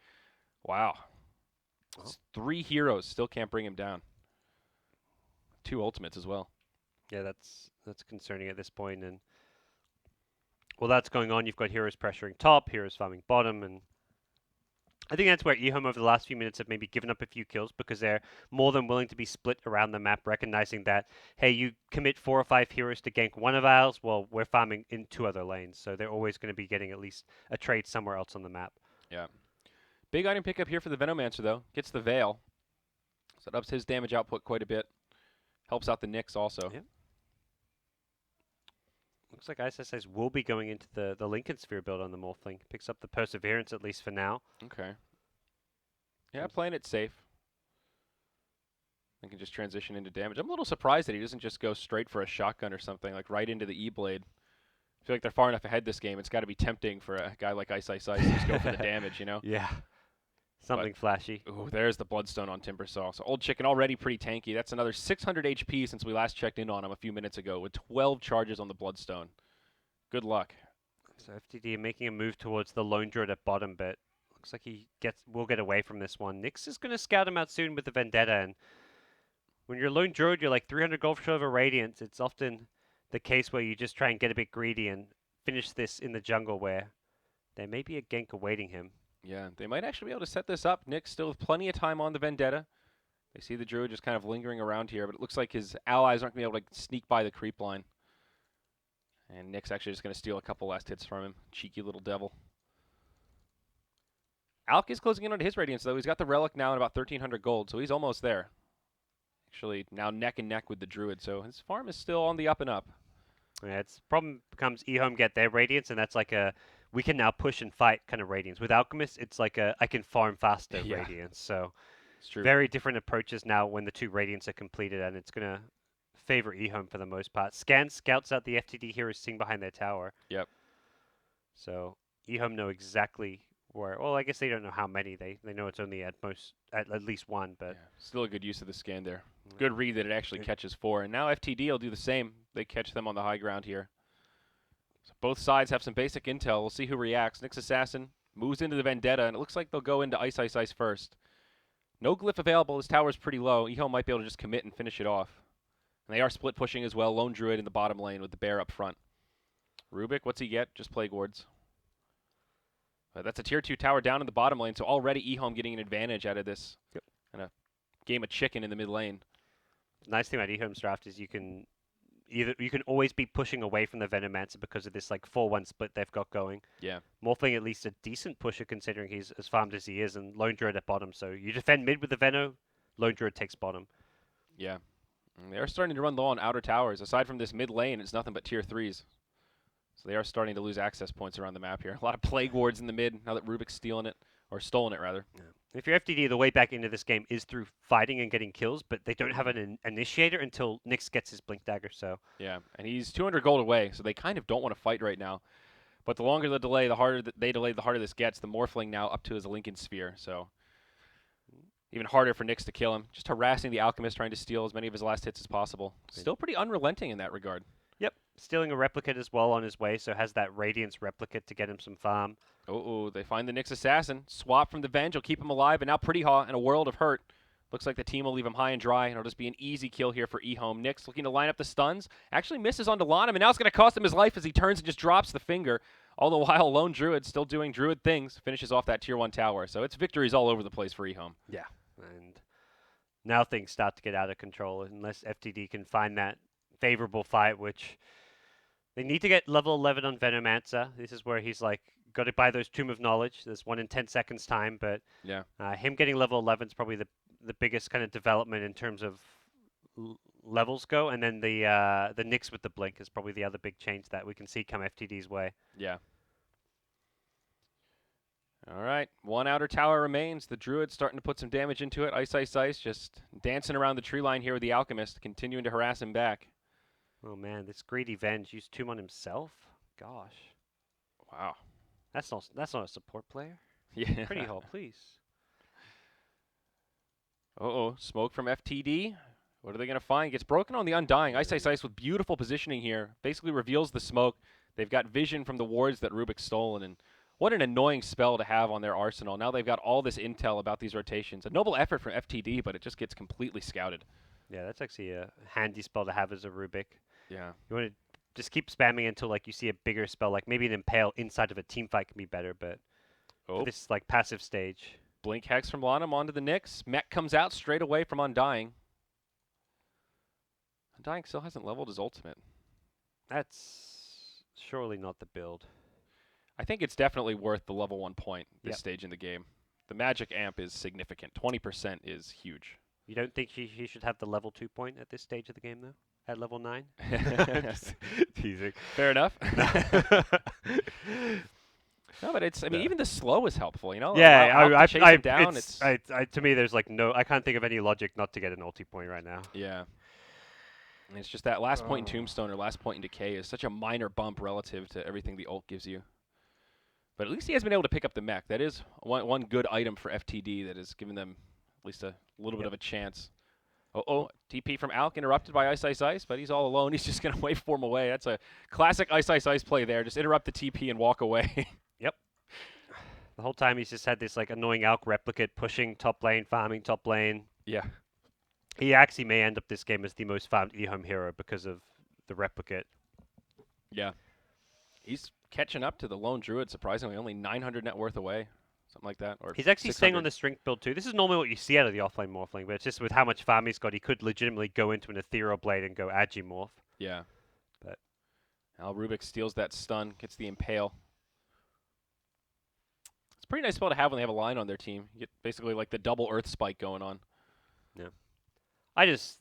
Wow. It's 3 heroes still can't bring him down. 2 ultimates as well. Yeah, that's concerning at this point. And while that's going on, you've got heroes pressuring top, heroes farming bottom, and I think that's where EHOME over the last few minutes have maybe given up a few kills because they're more than willing to be split around the map, recognizing that, hey, you commit 4 or 5 heroes to gank one of ours, well, we're farming in 2 other lanes, so they're always going to be getting at least a trade somewhere else on the map. Yeah. Big item pickup here for the Venomancer, though. Gets the Veil. So it ups his damage output quite a bit. Helps out the Nyx also. Yeah. Looks like ISS will be going into the Lincoln Sphere build on the Morphling. Picks up the Perseverance, at least for now. Okay. Yeah, playing it safe. And can just transition into damage. I'm a little surprised that he doesn't just go straight for a shotgun or something, like right into the E-Blade. I feel like they're far enough ahead this game. It's got to be tempting for a guy like Ice Ice Ice to just go for the damage, you know? Yeah. Something flashy. Ooh, there's the Bloodstone on Timbersaw. So Old Chicken already pretty tanky. That's another 600 HP since we last checked in on him a few minutes ago with 12 charges on the Bloodstone. Good luck. So FTD making a move towards the Lone Druid at bottom, but looks like he will get away from this one. Nyx is going to scout him out soon with the Vendetta, and when you're Lone Druid, you're like 300 gold short of a Radiance. It's often the case where you just try and get a bit greedy and finish this in the jungle where there may be a gank awaiting him. Yeah, they might actually be able to set this up. Nyx still with plenty of time on the Vendetta. They see the Druid just kind of lingering around here, but it looks like his allies aren't going to be able to sneak by the creep line. And Nyx actually just going to steal a couple last hits from him. Cheeky little devil. Alk is closing in on his Radiance, though. He's got the Relic now at about 1,300 gold, so he's almost there. Actually, now neck and neck with the Druid, so his farm is still on the up and up. Yeah, its problem becomes EHOME get their Radiance, and that's like a we can now push and fight kind of Radiance. With Alchemist, it's like a I can farm faster Yeah. Radiance. So It's true. very different approaches now when the 2 Radiants are completed, and it's going to favor EHOME for the most part. Scan scouts out the FTD heroes sitting behind their tower. Yep. So EHOME know exactly where. Well, I guess they don't know how many. They know it's only at least one, but Still a good use of the scan there. Good read that it actually catches 4. And now FTD will do the same. They catch them on the high ground here. So both sides have some basic intel. We'll see who reacts. Nyx Assassin moves into the Vendetta, and it looks like they'll go into Ice Ice Ice first. No glyph available. His tower's pretty low. EHOME might be able to just commit and finish it off. And they are split pushing as well. Lone Druid in the bottom lane with the Bear up front. Rubik, what's he get? Just Plague Wards. That's a tier 2 tower down in the bottom lane, so already EHOME getting an advantage out of this. Yep. And a game of chicken in the mid lane. The nice thing about EHOME's draft is you can always be pushing away from the Venomancer because of this like 4-1 split they've got going. Yeah. Morphling at least a decent pusher considering he's as farmed as he is, and Lone Druid at bottom. So you defend mid with the Veno, Lone Druid takes bottom. Yeah. And they are starting to run low on outer towers. Aside from this mid lane, it's nothing but tier 3s. So they are starting to lose access points around the map here. A lot of Plague Wards in the mid now that Rubik's stealing it, or stolen it rather. Yeah. If you're FTD, the way back into this game is through fighting and getting kills, but they don't have an initiator until Nyx gets his Blink Dagger. So yeah, and he's 200 gold away, so they kind of don't want to fight right now. But the longer the delay, the harder they delay, the harder this gets. The Morphling now up to his Lincoln Sphere, so even harder for Nyx to kill him. Just harassing the Alchemist, trying to steal as many of his last hits as possible. Still pretty unrelenting in that regard. Yep, stealing a Replicate as well on his way, so has that Radiance Replicate to get him some farm. Oh, they find the Nyx Assassin. Swap from the Venge will keep him alive, and now Pretty Haw in a world of hurt. Looks like the team will leave him high and dry, and it'll just be an easy kill here for EHOME. Nyx looking to line up the stuns. Actually misses onto Lanham, and now it's going to cost him his life as he turns and just drops the finger. All the while, Lone Druid still doing Druid things, finishes off that tier 1 tower. So it's victories all over the place for EHOME. Yeah, and now things start to get out of control unless FTD can find that favorable fight, which they need to get level 11 on Venomancer. This is where he's like, got to buy those Tomb of Knowledge. There's 1 in 10 seconds time, but yeah, him getting level 11 is probably the biggest kind of development in terms of levels go, and then the Nyx with the Blink is probably the other big change that we can see come FTD's way. Yeah. All right, 1 outer tower remains. The Druid's starting to put some damage into it. Ice, Ice, Ice, just dancing around the tree line here with the Alchemist, continuing to harass him back. Oh man, this greedy Venge used Tomb on himself? Gosh. Wow. That's not a support player. Yeah. Pretty Haw, please. Uh-oh, smoke from FTD. What are they going to find? Gets broken on the Undying. Ice, Ice, Ice with beautiful positioning here. Basically reveals the smoke. They've got vision from the wards that Rubik's stolen, and what an annoying spell to have on their arsenal. Now they've got all this intel about these rotations. A noble effort from FTD, but it just gets completely scouted. Yeah, that's actually a handy spell to have as a Rubik. Yeah. You want to just keep spamming until like you see a bigger spell, like maybe an Impale inside of a team fight can be better, but for this like passive stage. Blink Hex from Lanham onto the Nyx. Mech comes out straight away from Undying. Undying still hasn't leveled his ultimate. That's surely not the build. I think it's definitely worth the level 1 point this stage in the game. The magic amp is significant. 20% is huge. You don't think he should have the level 2 point at this stage of the game, though? At level 9? Just teasing. Fair enough. No, but it's, I mean, even the slow is helpful, you know? Yeah, chase him down. To me, there's like I can't think of any logic not to get an ulti point right now. Yeah. And it's just that last point in Tombstone or last point in Decay is such a minor bump relative to everything the ult gives you. But at least he has been able to pick up the mech. That is one good item for FTD that has given them at least a little bit of a chance. TP from Alk interrupted by Ice, Ice, Ice, but he's all alone. He's just going to waveform away. That's a classic Ice, Ice, Ice play there. Just interrupt the TP and walk away. Yep. The whole time he's just had this like annoying Alk replicate pushing top lane, farming top lane. Yeah. He actually may end up this game as the most farmed EHOME hero because of the replicate. Yeah. He's catching up to the lone Druid, surprisingly. Only 900 net worth away. Something like that. Or he's actually 600. staying on the strength build too. This is normally what you see out of the offlane Morphling, but it's just with how much farm he's got, he could legitimately go into an Ethereal Blade and go Agimorph. Yeah. But Al Rubik steals that stun, gets the Impale. It's pretty nice spell to have when they have a line on their team. You get basically like the double Earth Spike going on. Yeah. I just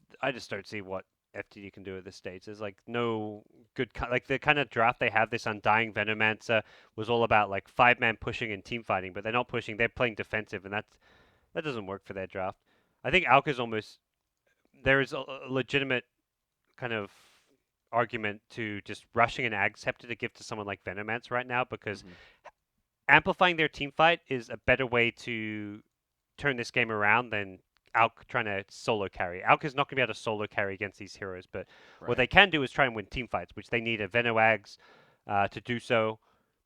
don't see what FTD can do at this stage. There's like no good like the kind of draft they have. This Undying Venomancer was all about like 5-man pushing and team fighting, but they're not pushing. They're playing defensive, and that doesn't work for their draft. I think Alka's almost there is a legitimate kind of argument to just rushing an Ag Scepter to give to someone like Venomancer right now because amplifying their team fight is a better way to turn this game around than Alk trying to solo carry. Alk is not going to be able to solo carry against these heroes, but what they can do is try and win team fights, which they need a Veno Ags to do so,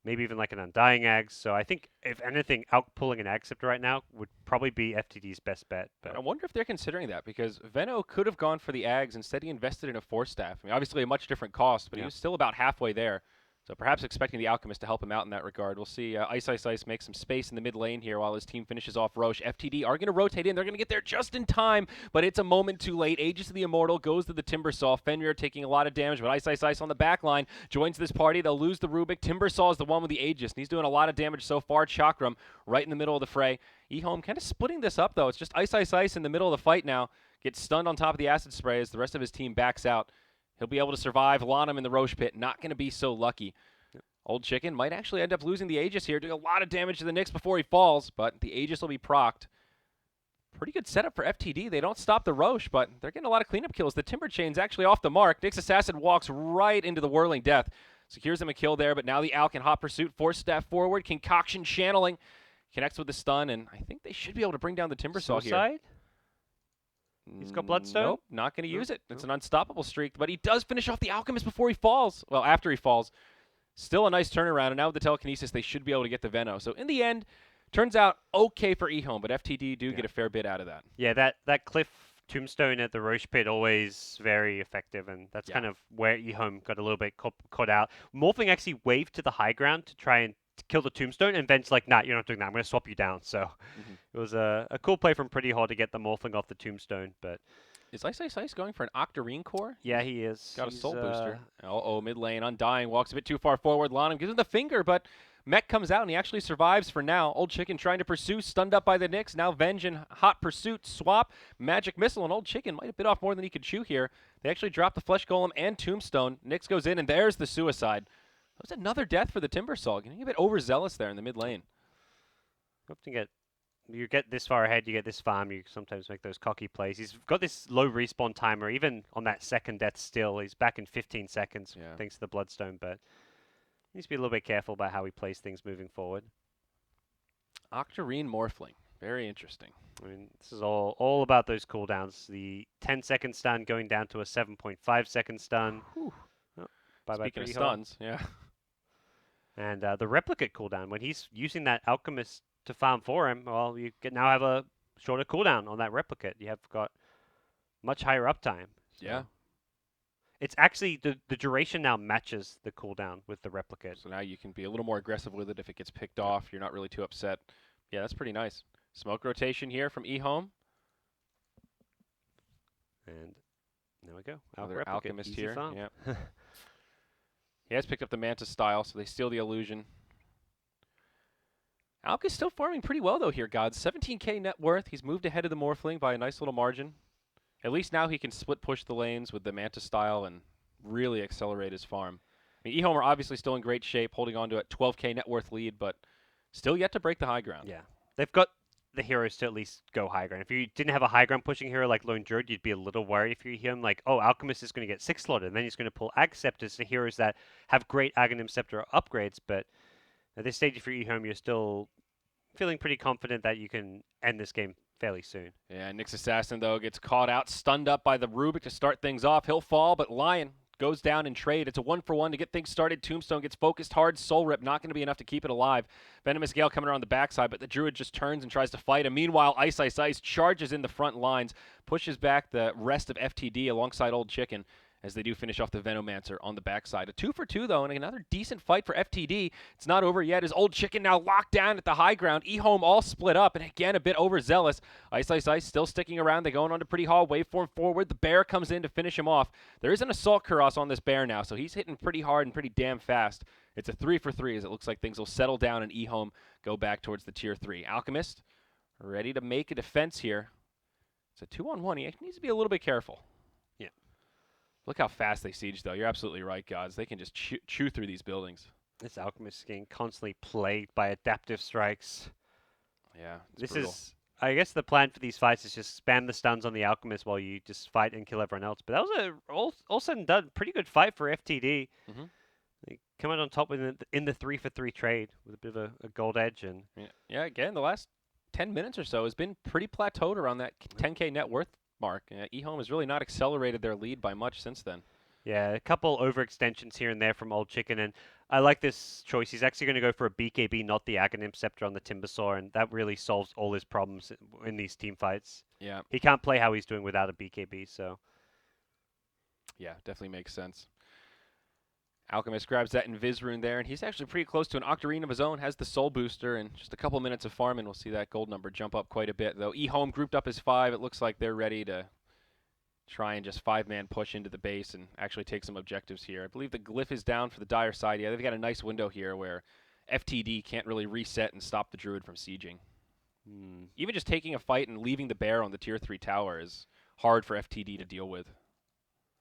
maybe even like an Undying Ags. So I think, if anything, Alk pulling an Ag Scepter right now would probably be FTD's best bet. But I wonder if they're considering that, because Veno could have gone for the Ags. Instead, he invested in a Force Staff. I mean, obviously a much different cost, but he was still about halfway there. So perhaps expecting the Alchemist to help him out in that regard. We'll see Ice Ice Ice make some space in the mid lane here while his team finishes off Roche. FTD are going to rotate in. They're going to get there just in time, but it's a moment too late. Aegis of the Immortal goes to the Timbersaw. Fenrir taking a lot of damage, but Ice Ice Ice on the back line joins this party. They'll lose the Rubik. Timbersaw is the one with the Aegis, and he's doing a lot of damage so far. Chakram right in the middle of the fray. EHOME kind of splitting this up, though. It's just Ice Ice Ice in the middle of the fight now. Gets stunned on top of the Acid Spray as the rest of his team backs out. He'll be able to survive. Lanham in the Roche pit. Not going to be so lucky. Old Chicken might actually end up losing the Aegis here, doing a lot of damage to the Nyx before he falls, but the Aegis will be procced. Pretty good setup for FTD. They don't stop the Roche, but they're getting a lot of cleanup kills. The Timber Chain's actually off the mark. Nyx Assassin walks right into the Whirling Death. Secures him a kill there, but now the Alk in hot pursuit. Force Staff forward. Concoction channeling. Connects with the stun, and I think they should be able to bring down the Timbersaw here. He's got Bloodstone? Nope, not going to use it. It's an unstoppable streak, but he does finish off the Alchemist before he falls. Well, after he falls. Still a nice turnaround, and now with the telekinesis, they should be able to get the Veno. So in the end, turns out okay for EHOME, but FTD do get a fair bit out of that. Yeah, that Cliff Tombstone at the Roche pit always very effective, and that's kind of where EHOME got a little bit caught out. Morphling actually waved to the high ground to try and kill the Tombstone, and Ben's like, nah, you're not doing that. I'm going to swap you down. So it was a cool play from Pretty Hard to get the Morphling off the Tombstone, but... Is Ice Ice Ice going for an Octarine core? Yeah, he is. Got a soul booster. Mid lane, Undying, walks a bit too far forward. Lanham gives him the finger, but Mech comes out and he actually survives for now. Old Chicken trying to pursue, stunned up by the Nyx. Now Venge in hot pursuit, swap, Magic Missile, and Old Chicken might have bit off more than he could chew here. They actually drop the Flesh Golem and Tombstone. Nyx goes in, and there's the suicide. That was another death for the Timbersaw. Getting a bit overzealous there in the mid lane. Hope to get... You get this far ahead, you get this farm, you sometimes make those cocky plays. He's got this low respawn timer, even on that second death still. He's back in 15 seconds thanks to the Bloodstone, but he needs to be a little bit careful about how he plays things moving forward. Octarine Morphling. Very interesting. I mean, this is all about those cooldowns. The 10-second stun going down to a 7.5-second stun. Oh, Speaking of stuns, yeah. And the replicate cooldown, when he's using that Alchemist to farm for him, well, you can now have a shorter cooldown on that replicate. You have got much higher uptime. So yeah. It's actually, the duration now matches the cooldown with the replicate. So now you can be a little more aggressive with it if it gets picked off. You're not really too upset. Yeah, that's pretty nice. Smoke rotation here from EHOME. And there we go. Another Alchemist here. Farm. Yeah. He has picked up the Mantis style, so they steal the illusion. Alk is still farming pretty well, though, here, Godz. 17k net worth. He's moved ahead of the Morphling by a nice little margin. At least now he can split push the lanes with the Mantis style and really accelerate his farm. I mean, EHOME are obviously still in great shape, holding on to a 12k net worth lead, but still yet to break the high ground. Yeah. They've got the heroes to at least go high ground. If you didn't have a high ground pushing hero like Lone Druid, you'd be a little worried if you hear him like, oh, Alchemist is going to get 6 slotted, and then he's going to pull Ag Scepters to heroes that have great Aghanim Scepter upgrades, but at this stage, if you're EHOME, you're still feeling pretty confident that you can end this game fairly soon. Yeah, Nyx Assassin, though, gets caught out, stunned up by the Rubik to start things off. He'll fall, but Lion goes down in trade. It's a 1-for-1 to get things started. Tombstone gets focused hard. Soul Rip not going to be enough to keep it alive. Venomous Gale coming around the backside, but the Druid just turns and tries to fight him. Meanwhile, Ice Ice Ice charges in the front lines, pushes back the rest of FTD alongside Old Chicken as they do finish off the Venomancer on the backside. A 2-for-2, though, and another decent fight for FTD. It's not over yet as Old Chicken now locked down at the high ground. EHOME all split up, and again, a bit overzealous. Ice Ice Ice still sticking around. They're going on to Pretty Hall. Waveform forward. The Bear comes in to finish him off. There is an Assault Kuros on this Bear now, so he's hitting pretty hard and pretty damn fast. It's a 3-for-3 as it looks like things will settle down, and EHOME go back towards the tier 3. Alchemist ready to make a defense here. It's a 2-on-1. He needs to be a little bit careful. Yeah. Look how fast they siege, though. You're absolutely right, Godz. They can just chew through these buildings. This Alchemist is getting constantly plagued by adaptive strikes. Yeah, This brutal. is, I guess the plan for these fights is just spam the stuns on the Alchemist while you just fight and kill everyone else. But that was all said and done, pretty good fight for FTD. Mm-hmm. They come out on top in the 3-for-3 trade with a bit of a gold edge. And yeah, again, the last 10 minutes or so has been pretty plateaued around that 10K net worth mark. EHOME has really not accelerated their lead by much since then. Yeah, a couple overextensions here and there from Old Chicken, and I like this choice. He's actually going to go for a BKB, not the Aghanim Scepter on the Timbersaw, and that really solves all his problems in these team fights. Yeah. He can't play how he's doing without a BKB, so... Yeah, definitely makes sense. Alchemist grabs that Invis rune there, and he's actually pretty close to an Octarine of his own, has the Soul Booster, and just a couple minutes of farming, we'll see that gold number jump up quite a bit. Though EHOME grouped up as 5, it looks like they're ready to try and just 5-man push into the base and actually take some objectives here. I believe the glyph is down for the dire side. Yeah, they've got a nice window here where FTD can't really reset and stop the Druid from sieging. Even just taking a fight and leaving the bear on the tier 3 tower is hard for FTD to deal with.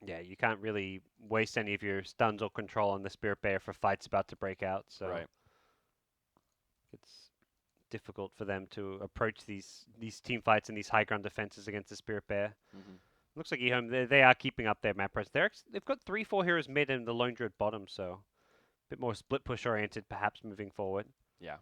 Yeah, you can't really waste any of your stuns or control on the Spirit Bear for fights about to break out, so right. It's difficult for them to approach these team fights and these high ground defenses against the Spirit Bear. Looks like EHOME, they are keeping up their map presence. They've got 3-4 heroes mid and the Lone Druid bottom, so a bit more split push oriented perhaps moving forward. Yeah.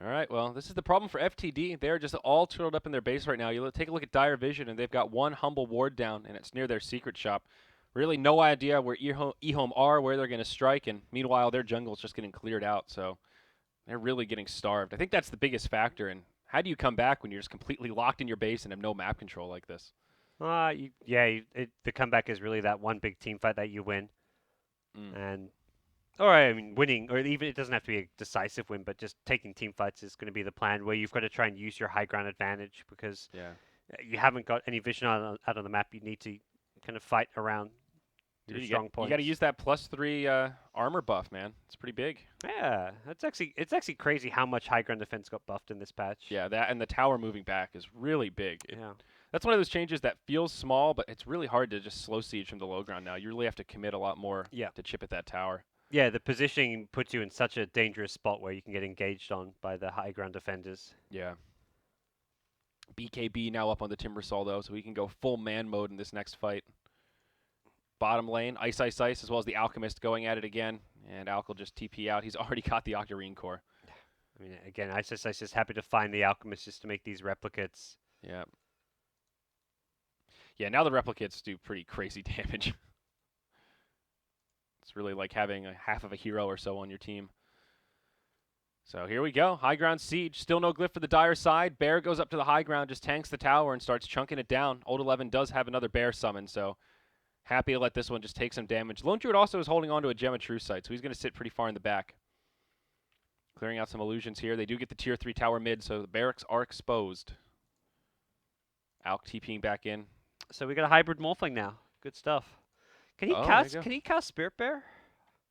All right, well, this is the problem for FTD. They're just all turtled up in their base right now. You take a look at Dire Vision, and they've got one humble ward down, and it's near their secret shop. Really no idea where EHOME are, where they're going to strike, and meanwhile their jungle's just getting cleared out, so they're really getting starved. I think that's the biggest factor, and how do you come back when you're just completely locked in your base and have no map control like this? The comeback is really that one big team fight that you win. I mean, winning, or even it doesn't have to be a decisive win, but just taking team fights is going to be the plan, where you've got to try and use your high ground advantage because you haven't got any vision out on the map. You need to kind of fight around your strong points. You got to use that +3 armor buff, man. It's pretty big. Yeah, it's actually crazy how much high ground defense got buffed in this patch. Yeah, that and the tower moving back is really big. That's one of those changes that feels small, but it's really hard to just slow siege from the low ground now. You really have to commit a lot more to chip at that tower. Yeah, the positioning puts you in such a dangerous spot where you can get engaged on by the high ground defenders. Yeah. BKB now up on the Timbersaw, though, so we can go full man mode in this next fight. Bottom lane, Ice, as well as the Alchemist going at it again. And Alk will just TP out. He's already got the Octarine core. I mean, again, Ice is happy to find the Alchemist just to make these replicates. Yeah. Yeah, now the replicates do pretty crazy damage. It's really like having a half of a hero or so on your team. So here we go. High ground siege. Still no glyph for the dire side. Bear goes up to the high ground, just tanks the tower and starts chunking it down. Old 11 does have another bear summon, so happy to let this one just take some damage. Lone Druid also is holding on to a Gem of True Sight, so he's going to sit pretty far in the back. Clearing out some illusions here. They do get the tier 3 tower mid, so the barracks are exposed. Alk TPing back in. So we got a hybrid Morphling now. Good stuff. Can he cast Spirit Bear?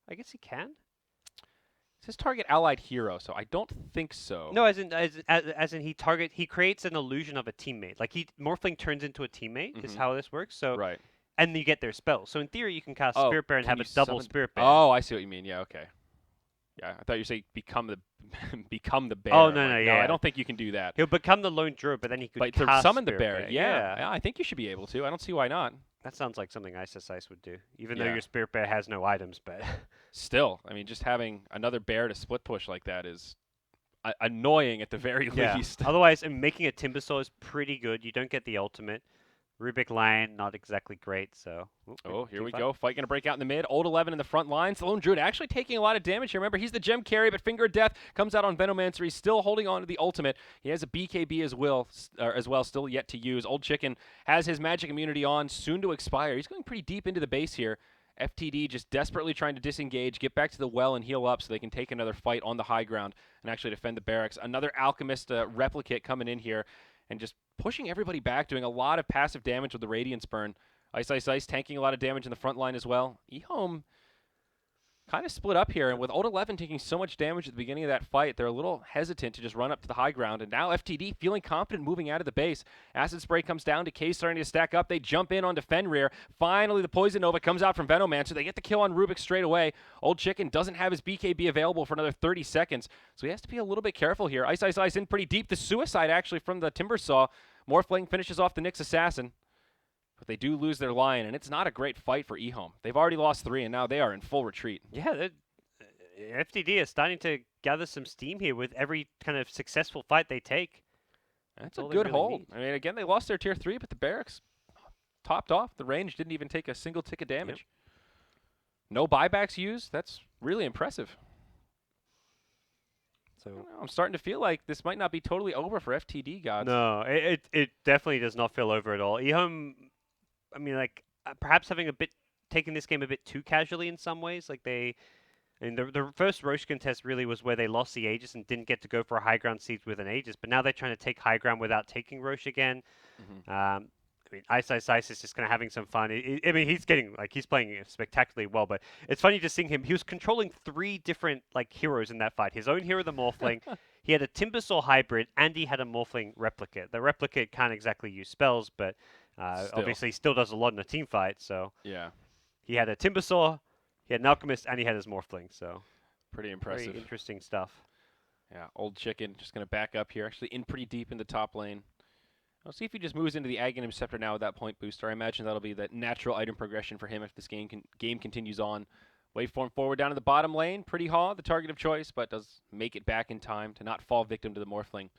I guess he can. It says target allied hero, so I don't think so. No, as in he creates an illusion of a teammate. Like Morphling turns into a teammate is how this works. So right. And you get their spell. So in theory you can cast Spirit Bear and have a double Spirit Bear. Oh, I see what you mean. Yeah, okay. Yeah, I thought you say become the bear. Oh no, yeah. No, I don't think you can do that. He'll become the Lone Druid, but then he could cast summon the Spirit bear. Yeah, I think you should be able to. I don't see why not. That sounds like something Ice would do, even though your Spirit Bear has no items. But still, I mean, just having another bear to split push like that is annoying at the very least. Otherwise, making a Timbersaw is pretty good. You don't get the ultimate. Rubik Lion, not exactly great, so... Here we go. Fight going to break out in the mid. Old 11 in the front lines. The Lone Druid actually taking a lot of damage here. Remember, he's the gem carry, but Finger of Death comes out on Venomancer. He's still holding on to the ultimate. He has a BKB as well, still yet to use. Old Chicken has his magic immunity on, soon to expire. He's going pretty deep into the base here. FTD just desperately trying to disengage, get back to the well and heal up so they can take another fight on the high ground and actually defend the barracks. Another Alchemist replicate coming in here and just pushing everybody back, doing a lot of passive damage with the Radiance Burn. Ice, tanking a lot of damage in the front line as well. EHOME, kind of split up here, and with Old 11 taking so much damage at the beginning of that fight, they're a little hesitant to just run up to the high ground, and now FTD feeling confident moving out of the base. Acid Spray comes down, Decay starting to stack up, they jump in onto Fenrir. Finally, the Poison Nova comes out from Venomancer, they get the kill on Rubik straight away. Old Chicken doesn't have his BKB available for another 30 seconds, so he has to be a little bit careful here. Ice Ice Ice in pretty deep, the suicide actually from the Timbersaw. Morphling finishes off the Nyx Assassin. But they do lose their Lion, and it's not a great fight for EHOME. They've already lost 3, and now they are in full retreat. Yeah, FTD is starting to gather some steam here with every kind of successful fight they take. That's a good really hold. need. I mean, again, they lost their tier 3, but the barracks topped off. The range didn't even take a single tick of damage. Yep. No buybacks used. That's really impressive. So I'm starting to feel like this might not be totally over for FTD, Godz. No, it definitely does not feel over at all. EHOME, I mean, like, perhaps taking this game a bit too casually in some ways. Like, the first Roche contest really was where they lost the Aegis and didn't get to go for a high ground siege with an Aegis, but now they're trying to take high ground without taking Roche again. Mm-hmm. I mean, Ice Ice Ice is just kind of having some fun. I mean, he's playing spectacularly well, but it's funny just seeing him. He was controlling 3 different heroes in that fight. His own hero, the Morphling. He had a Timbersaw hybrid, and he had a Morphling replicate. The replicate can't exactly use spells, but obviously still does a lot in a team fight. So yeah, he had a Timbersaw, he had an Alchemist, and he had his Morphling. So pretty impressive. Very interesting stuff. Yeah, Old Chicken just going to back up here. Actually in pretty deep in the top lane. I'll see if he just moves into the Aghanim Scepter now with that point booster. I imagine that'll be the natural item progression for him if this game continues on. Waveform forward down to the bottom lane. Pretty Haw, the target of choice, but does make it back in time to not fall victim to the Morphling.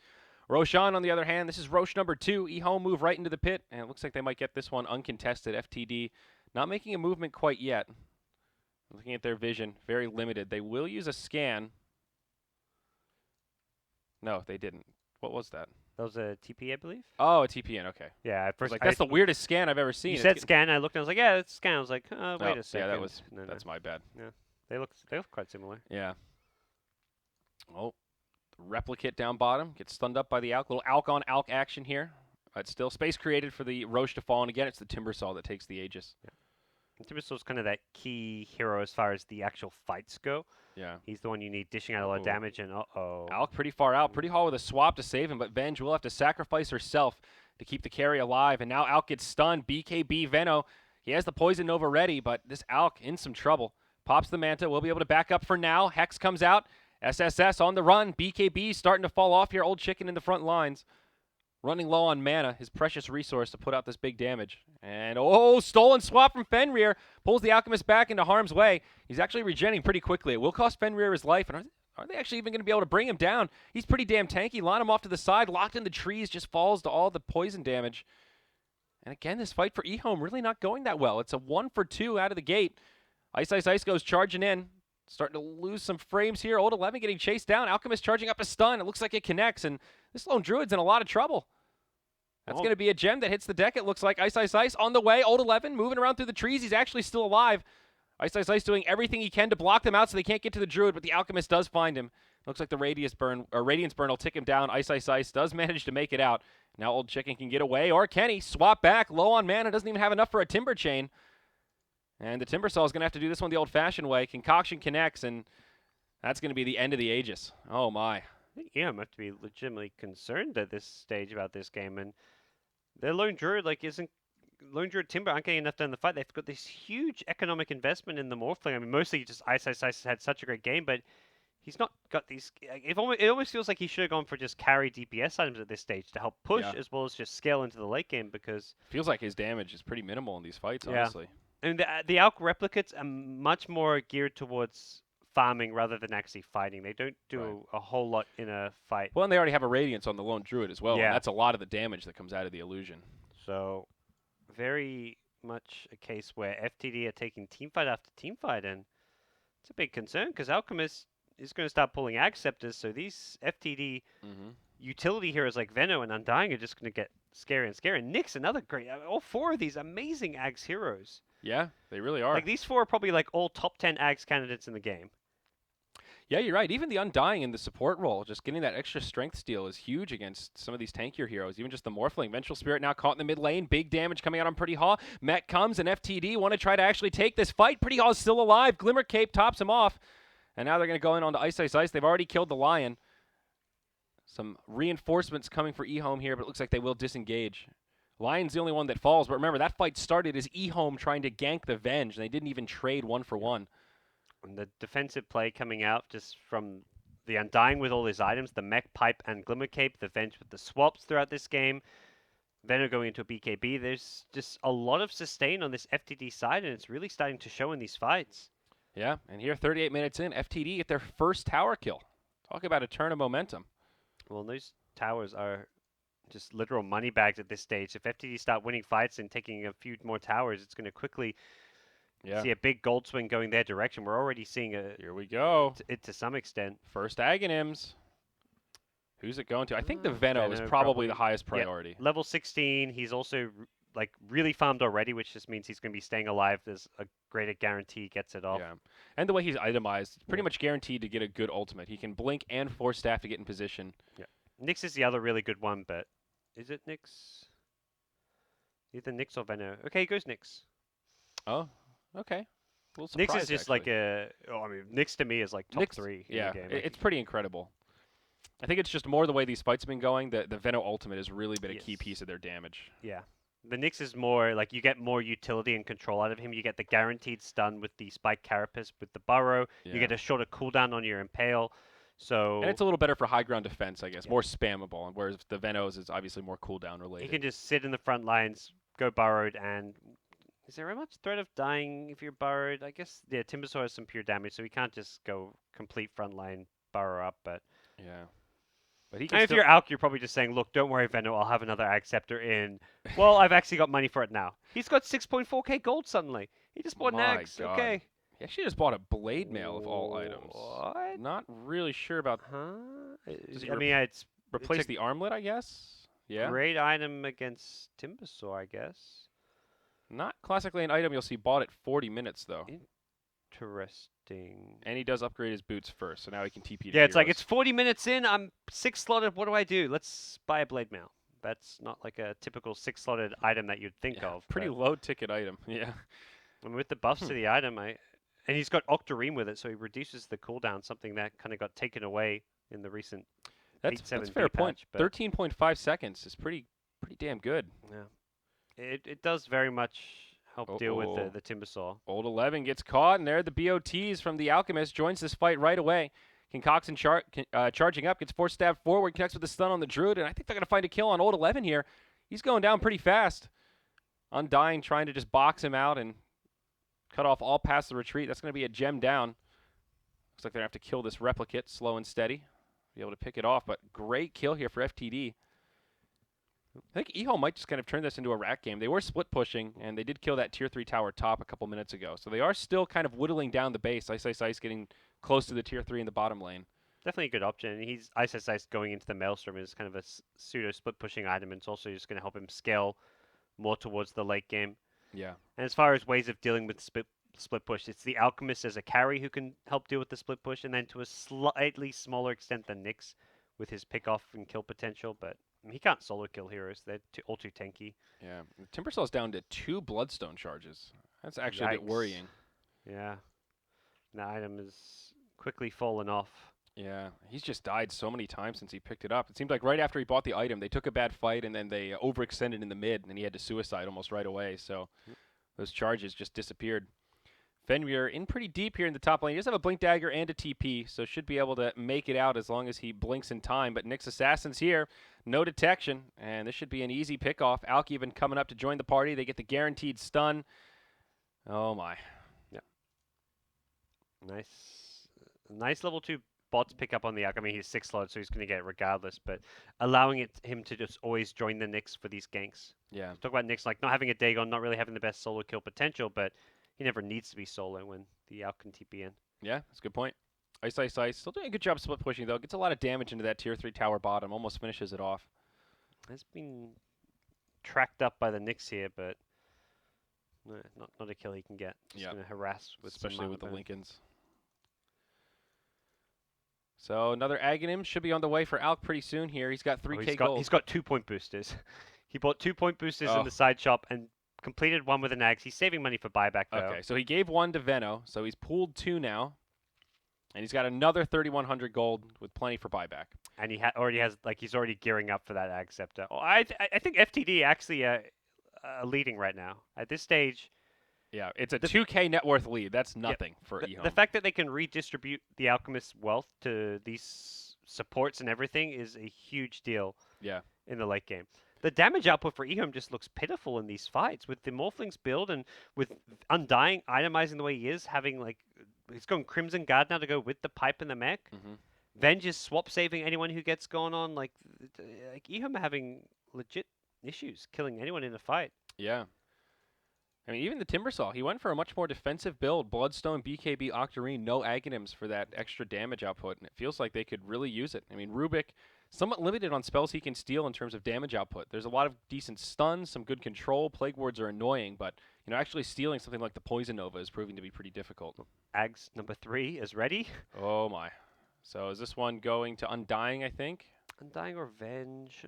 Roshan, on the other hand, this is Roche number 2. EHOME move right into the pit, and it looks like they might get this one uncontested. FTD not making a movement quite yet. Looking at their vision, very limited. They will use a scan. No, they didn't. What was that? That was a TP, I believe. Oh, a TPN. Okay. Yeah, at first, that's the weirdest scan I've ever seen. You said scan. I looked and I was like, yeah, it's scan. I was like, wait a second. Yeah, that's my bad. Yeah, they look quite similar. Yeah. Oh, the replicate down bottom gets stunned up by the Alk. Little Alk on Alk action here. But still space created for the Roche to fall, and again, it's the Timbersaw that takes the Aegis. Yeah. Timbersaw's kind of that key hero as far as the actual fights go. Yeah. He's the one you need dishing out a lot of damage, and Alk pretty far out. Pretty Haw with a swap to save him, but Venge will have to sacrifice herself to keep the carry alive, and now Alk gets stunned. BKB Veno, he has the Poison Nova ready, but this Alk in some trouble. Pops the Manta, will be able to back up for now. Hex comes out. SSS on the run. BKB starting to fall off here. Old Chicken in the front lines. Running low on mana, his precious resource to put out this big damage. And, stolen swap from Fenrir. Pulls the Alchemist back into harm's way. He's actually regenerating pretty quickly. It will cost Fenrir his life. And are they actually even going to be able to bring him down? He's pretty damn tanky. Line him off to the side. Locked in the trees. Just falls to all the poison damage. And again, this fight for EHOME really not going that well. It's a 1 for 2 out of the gate. Ice Ice Ice goes charging in. Starting to lose some frames here. Old 11 getting chased down. Alchemist charging up a stun. It looks like it connects. And this lone druid's in a lot of trouble. That's going to be a gem that hits the deck, it looks like. Ice Ice Ice on the way. Old 11 moving around through the trees. He's actually still alive. Ice Ice Ice doing everything he can to block them out so they can't get to the druid, but the Alchemist does find him. Looks like the Radiance Burn will tick him down. Ice Ice Ice does manage to make it out. Now Old Chicken can get away, or can he? Swap back, low on mana, doesn't even have enough for a Timber Chain. And the Timbersaw is going to have to do this one the old-fashioned way. Concoction connects, and that's going to be the end of the Aegis. Oh, my. I think EHOME have to be legitimately concerned at this stage about this game, and their Lone Druid, Lone Druid Timber aren't getting enough done in the fight. They've got this huge economic investment in the Morphling. I mean, mostly just Ice Ice Ice has had such a great game, but he's not got these. It almost feels like he should have gone for just carry DPS items at this stage to help push as well as just scale into the late game, because feels like his damage is pretty minimal in these fights, honestly. And the Alk replicates are much more geared towards farming rather than actually fighting. They don't do a whole lot in a fight. Well, and they already have a Radiance on the Lone Druid as well. Yeah. And that's a lot of the damage that comes out of the illusion. So, very much a case where FTD are taking teamfight after teamfight, and it's a big concern because Alchemist is going to start pulling Ag Scepters, so these FTD utility heroes like Veno and Undying are just going to get scarier and scarier. And Nyx, another great, all 4 of these amazing Ags heroes. Yeah, they really are. Like, these 4 are probably like all top 10 Ags candidates in the game. Yeah, you're right. Even the Undying in the support role, just getting that extra strength steal is huge against some of these tankier heroes. Even just the Morphling. Vengeful Spirit now caught in the mid lane. Big damage coming out on Pretty Haw. Mech comes, and FTD want to try to actually take this fight. Pretty Haw is still alive. Glimmer Cape tops him off. And now they're going to go in on the Ice Ice Ice. They've already killed the Lion. Some reinforcements coming for EHOME here, but it looks like they will disengage. Lion's the only one that falls, but remember, that fight started as EHOME trying to gank the Venge, and they didn't even trade one for one. And the defensive play coming out just from the Undying with all his items, the Mech, Pipe, and Glimmer Cape, the Venge with the swaps throughout this game, Venom going into a BKB. There's just a lot of sustain on this FTD side, and it's really starting to show in these fights. Yeah, and here, 38 minutes in, FTD get their first tower kill. Talk about a turn of momentum. Well, those towers are just literal money bags at this stage. If FTD start winning fights and taking a few more towers, it's going to quickly see a big gold swing going their direction. We're already seeing Here we go. It to some extent. First Aghanims. Who's it going to? I think the Veno is probably the highest priority. Yeah, level 16. He's also like really farmed already, which just means he's going to be staying alive. There's a greater guarantee he gets it off. Yeah, and the way he's itemized, it's pretty much guaranteed to get a good ultimate. He can blink and force staff to get in position. Yeah, Nyx is the other really good one, but is it Nyx? Either Nyx or Veno. Okay, he goes Nyx. Oh, okay. Nyx is just like I mean, Nyx to me is like top 3 in the game. It's pretty incredible. I think it's just more the way these fights have been going. The Veno ultimate has really been a key piece of their damage. Yeah. The Nyx is more like you get more utility and control out of him. You get the guaranteed stun with the Spike Carapace with the Burrow. Yeah. You get a shorter cooldown on your Impale. And it's a little better for high ground defense, I guess. Yeah. More spammable, whereas the Venos is obviously more cooldown related. He can just sit in the front lines, go burrowed, and is there much threat of dying if you're burrowed? I guess, yeah, Timbersaw has some pure damage, so he can't just go complete front line burrow up, but... Yeah. But he can and if you're Alk, you're probably just saying, look, don't worry, Veno, I'll have another Ag Scepter in. Well, I've actually got money for it now. He's got 6.4k gold suddenly. He just bought an Ags. Okay. He actually just bought a Blade Mail of all items. What? Not really sure about... Does it's replace the armlet, I guess? Yeah. Great item against Timbersaw, I guess. Not classically an item you'll see bought at 40 minutes, though. Interesting. And he does upgrade his boots first, so now he can TP to Yeah, it's heroes. like, it's 40 minutes in, I'm 6-slotted, what do I do? Let's buy a Blade Mail. That's not like a typical 6-slotted item that you'd think of. Pretty low-ticket item, yeah. And with the buffs to the item, and he's got Octarine with it, so he reduces the cooldown, something that kind of got taken away in the recent That's a fair point. 13.5 seconds is pretty damn good. Yeah. It does very much help deal with the Timbersaw. Old 11 gets caught, and there the BOTs from the Alchemist joins this fight right away. Concoction charging up, gets force stabbed forward, connects with the stun on the Druid, and I think they're going to find a kill on Old 11 here. He's going down pretty fast. Undying trying to just box him out and cut off all past the retreat. That's going to be a gem down. Looks like they're going to have to kill this replicate slow and steady. Be able to pick it off, but great kill here for FTD. I think EHOME might just kind of turn this into a rack game. They were split pushing, and they did kill that tier 3 tower top a couple minutes ago. So they are still kind of whittling down the base. Ice Ice Ice getting close to the tier 3 in the bottom lane. Definitely a good option. He's Ice Ice Ice going into the Maelstrom is kind of a pseudo split pushing item. And it's also just going to help him scale more towards the late game. Yeah. And as far as ways of dealing with split push, it's the Alchemist as a carry who can help deal with the split push, and then to a slightly smaller extent than Nyx with his pick off and kill potential, but he can't solo kill heroes. They're all too tanky. Yeah. Timbersaw's down to 2 Bloodstone charges. That's actually a bit worrying. Yeah. The item is quickly fallen off. Yeah. He's just died so many times since he picked it up. It seemed like right after he bought the item, they took a bad fight, and then they overextended in the mid, and he had to suicide almost right away. So those charges just disappeared. Fenrir in pretty deep here in the top lane. He does have a Blink Dagger and a TP, so should be able to make it out as long as he blinks in time. But Nyx Assassin's here, no detection, and this should be an easy pickoff. Alk even coming up to join the party. They get the guaranteed stun. Oh my. Yeah. Nice level 2 bots pick up on the Alk. I mean, he's 6-slot, so he's going to get it regardless, but allowing him to just always join the Nyx for these ganks. Yeah. Talk about Nyx, like not having a Dagon, not really having the best solo kill potential, but he never needs to be solo when the Alk can TP in. Yeah, that's a good point. Ice Ice Ice still doing a good job split pushing, though. Gets a lot of damage into that tier 3 tower bottom. Almost finishes it off. Has been tracked up by the Nyx here, but not a kill he can get. Just going to harass with especially with the Lincolns. So another Aghanim should be on the way for Alk pretty soon here. He's got 3k gold. He's got 2-point boosters. He bought 2-point boosters in Oh. the side shop and completed one with an Ags. He's saving money for buyback though. Okay, so he gave one to Venno, so he's pooled 2 now. And he's got another 3,100 gold with plenty for buyback. And he already has, like, he's already gearing up for that Ag Scepter. Oh, I think FTD actually leading right now. At this stage, Yeah, it's a 2k net worth lead. That's nothing for EHOME. the fact that they can redistribute the Alchemist's wealth to these supports and everything is a huge deal in the late game. The damage output for EHOME just looks pitiful in these fights with the Morphlings build and with Undying itemizing the way he is, having like he's going Crimson Guard now to go with the pipe and the mech. Venge is swap saving anyone who gets going on. Like EHOME are having legit issues killing anyone in a fight. Yeah. I mean, even the Timbersaw, he went for a much more defensive build. Bloodstone, BKB, Octarine, no Aghanims for that extra damage output, and it feels like they could really use it. I mean, Rubik, somewhat limited on spells he can steal in terms of damage output. There's a lot of decent stuns, some good control. Plague Wards are annoying, but actually stealing something like the Poison Nova is proving to be pretty difficult. Ags number 3 is ready. Oh my. So is this one going to Undying, I think? Undying or Venge?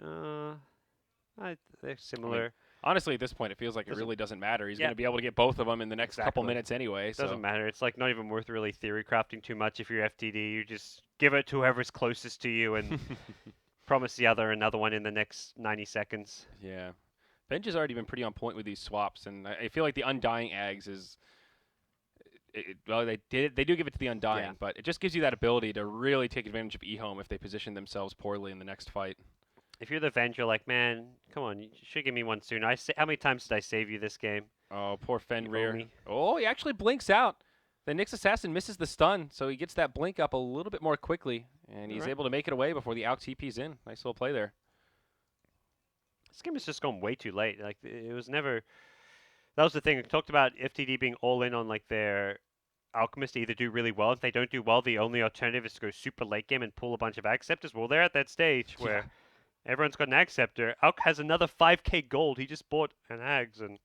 They're similar. I mean, honestly, at this point, it feels like it really doesn't matter. He's going to be able to get both of them in the next couple minutes anyway. It doesn't matter. It's like not even worth really theory crafting too much if you're FTD. You just give it to whoever's closest to you and promise the other another one in the next 90 seconds. Yeah. Venge has already been pretty on point with these swaps, and I feel like the Undying Ags is... well, they do give it to the Undying, but it just gives you that ability to really take advantage of EHOME if they position themselves poorly in the next fight. If you're the Venge, you're like, man, come on, you should give me one soon. How many times did I save you this game? Oh, poor Fenrir. Oh, he actually blinks out. The Nyx Assassin misses the stun, so he gets that blink up a little bit more quickly, and he's able to make it away before the Alk TP's in. Nice little play there. This game has just gone way too late. Like, it was never... That was the thing. We talked about FTD being all in on like their Alchemist to either do really well. If they don't do well, the only alternative is to go super late game and pull a bunch of Acceptors. Well, they're at that stage where everyone's got an Acceptor. Alk has another 5k gold. He just bought an Ags, and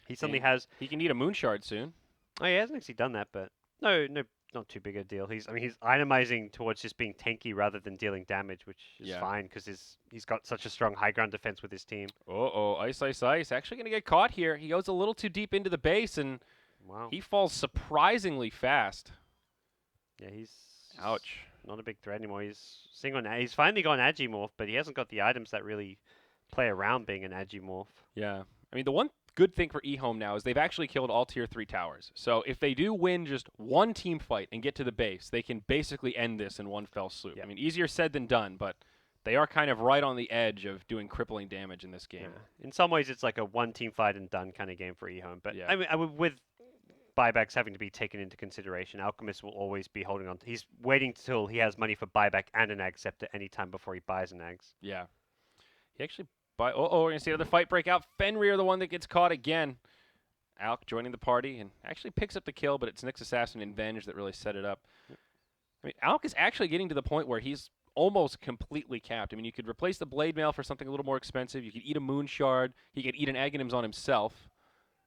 he suddenly has... He can need a Moonshard soon. Oh, he hasn't actually done that, but no, not too big a deal. He's itemizing towards just being tanky rather than dealing damage, which is fine because he's got such a strong high ground defense with his team. Ice. Actually going to get caught here. He goes a little too deep into the base, and he falls surprisingly fast. Yeah, he's ouch. Not a big threat anymore. He's finally gone Agimorph, but he hasn't got the items that really play around being an Agimorph. Yeah, I mean the one good thing for EHOME now is they've actually killed all tier 3 towers. So if they do win just one team fight and get to the base, they can basically end this in one fell swoop. I mean, easier said than done, but they are kind of right on the edge of doing crippling damage in this game. Yeah. In some ways, it's like a one team fight and done kind of game for EHOME. But I mean, with buybacks having to be taken into consideration, Alchemist will always be holding on. He's waiting till he has money for buyback and an Ag Scepter anytime before he buys an Ags. Yeah. He actually... we're going to see another fight break out. Fenrir, the one that gets caught again. Alk joining the party and actually picks up the kill, but it's Nyx Assassin and Venge that really set it up. I mean, Alk is actually getting to the point where he's almost completely capped. I mean, you could replace the Blade Mail for something a little more expensive. You could eat a Moon Shard. He could eat an Aghanims on himself.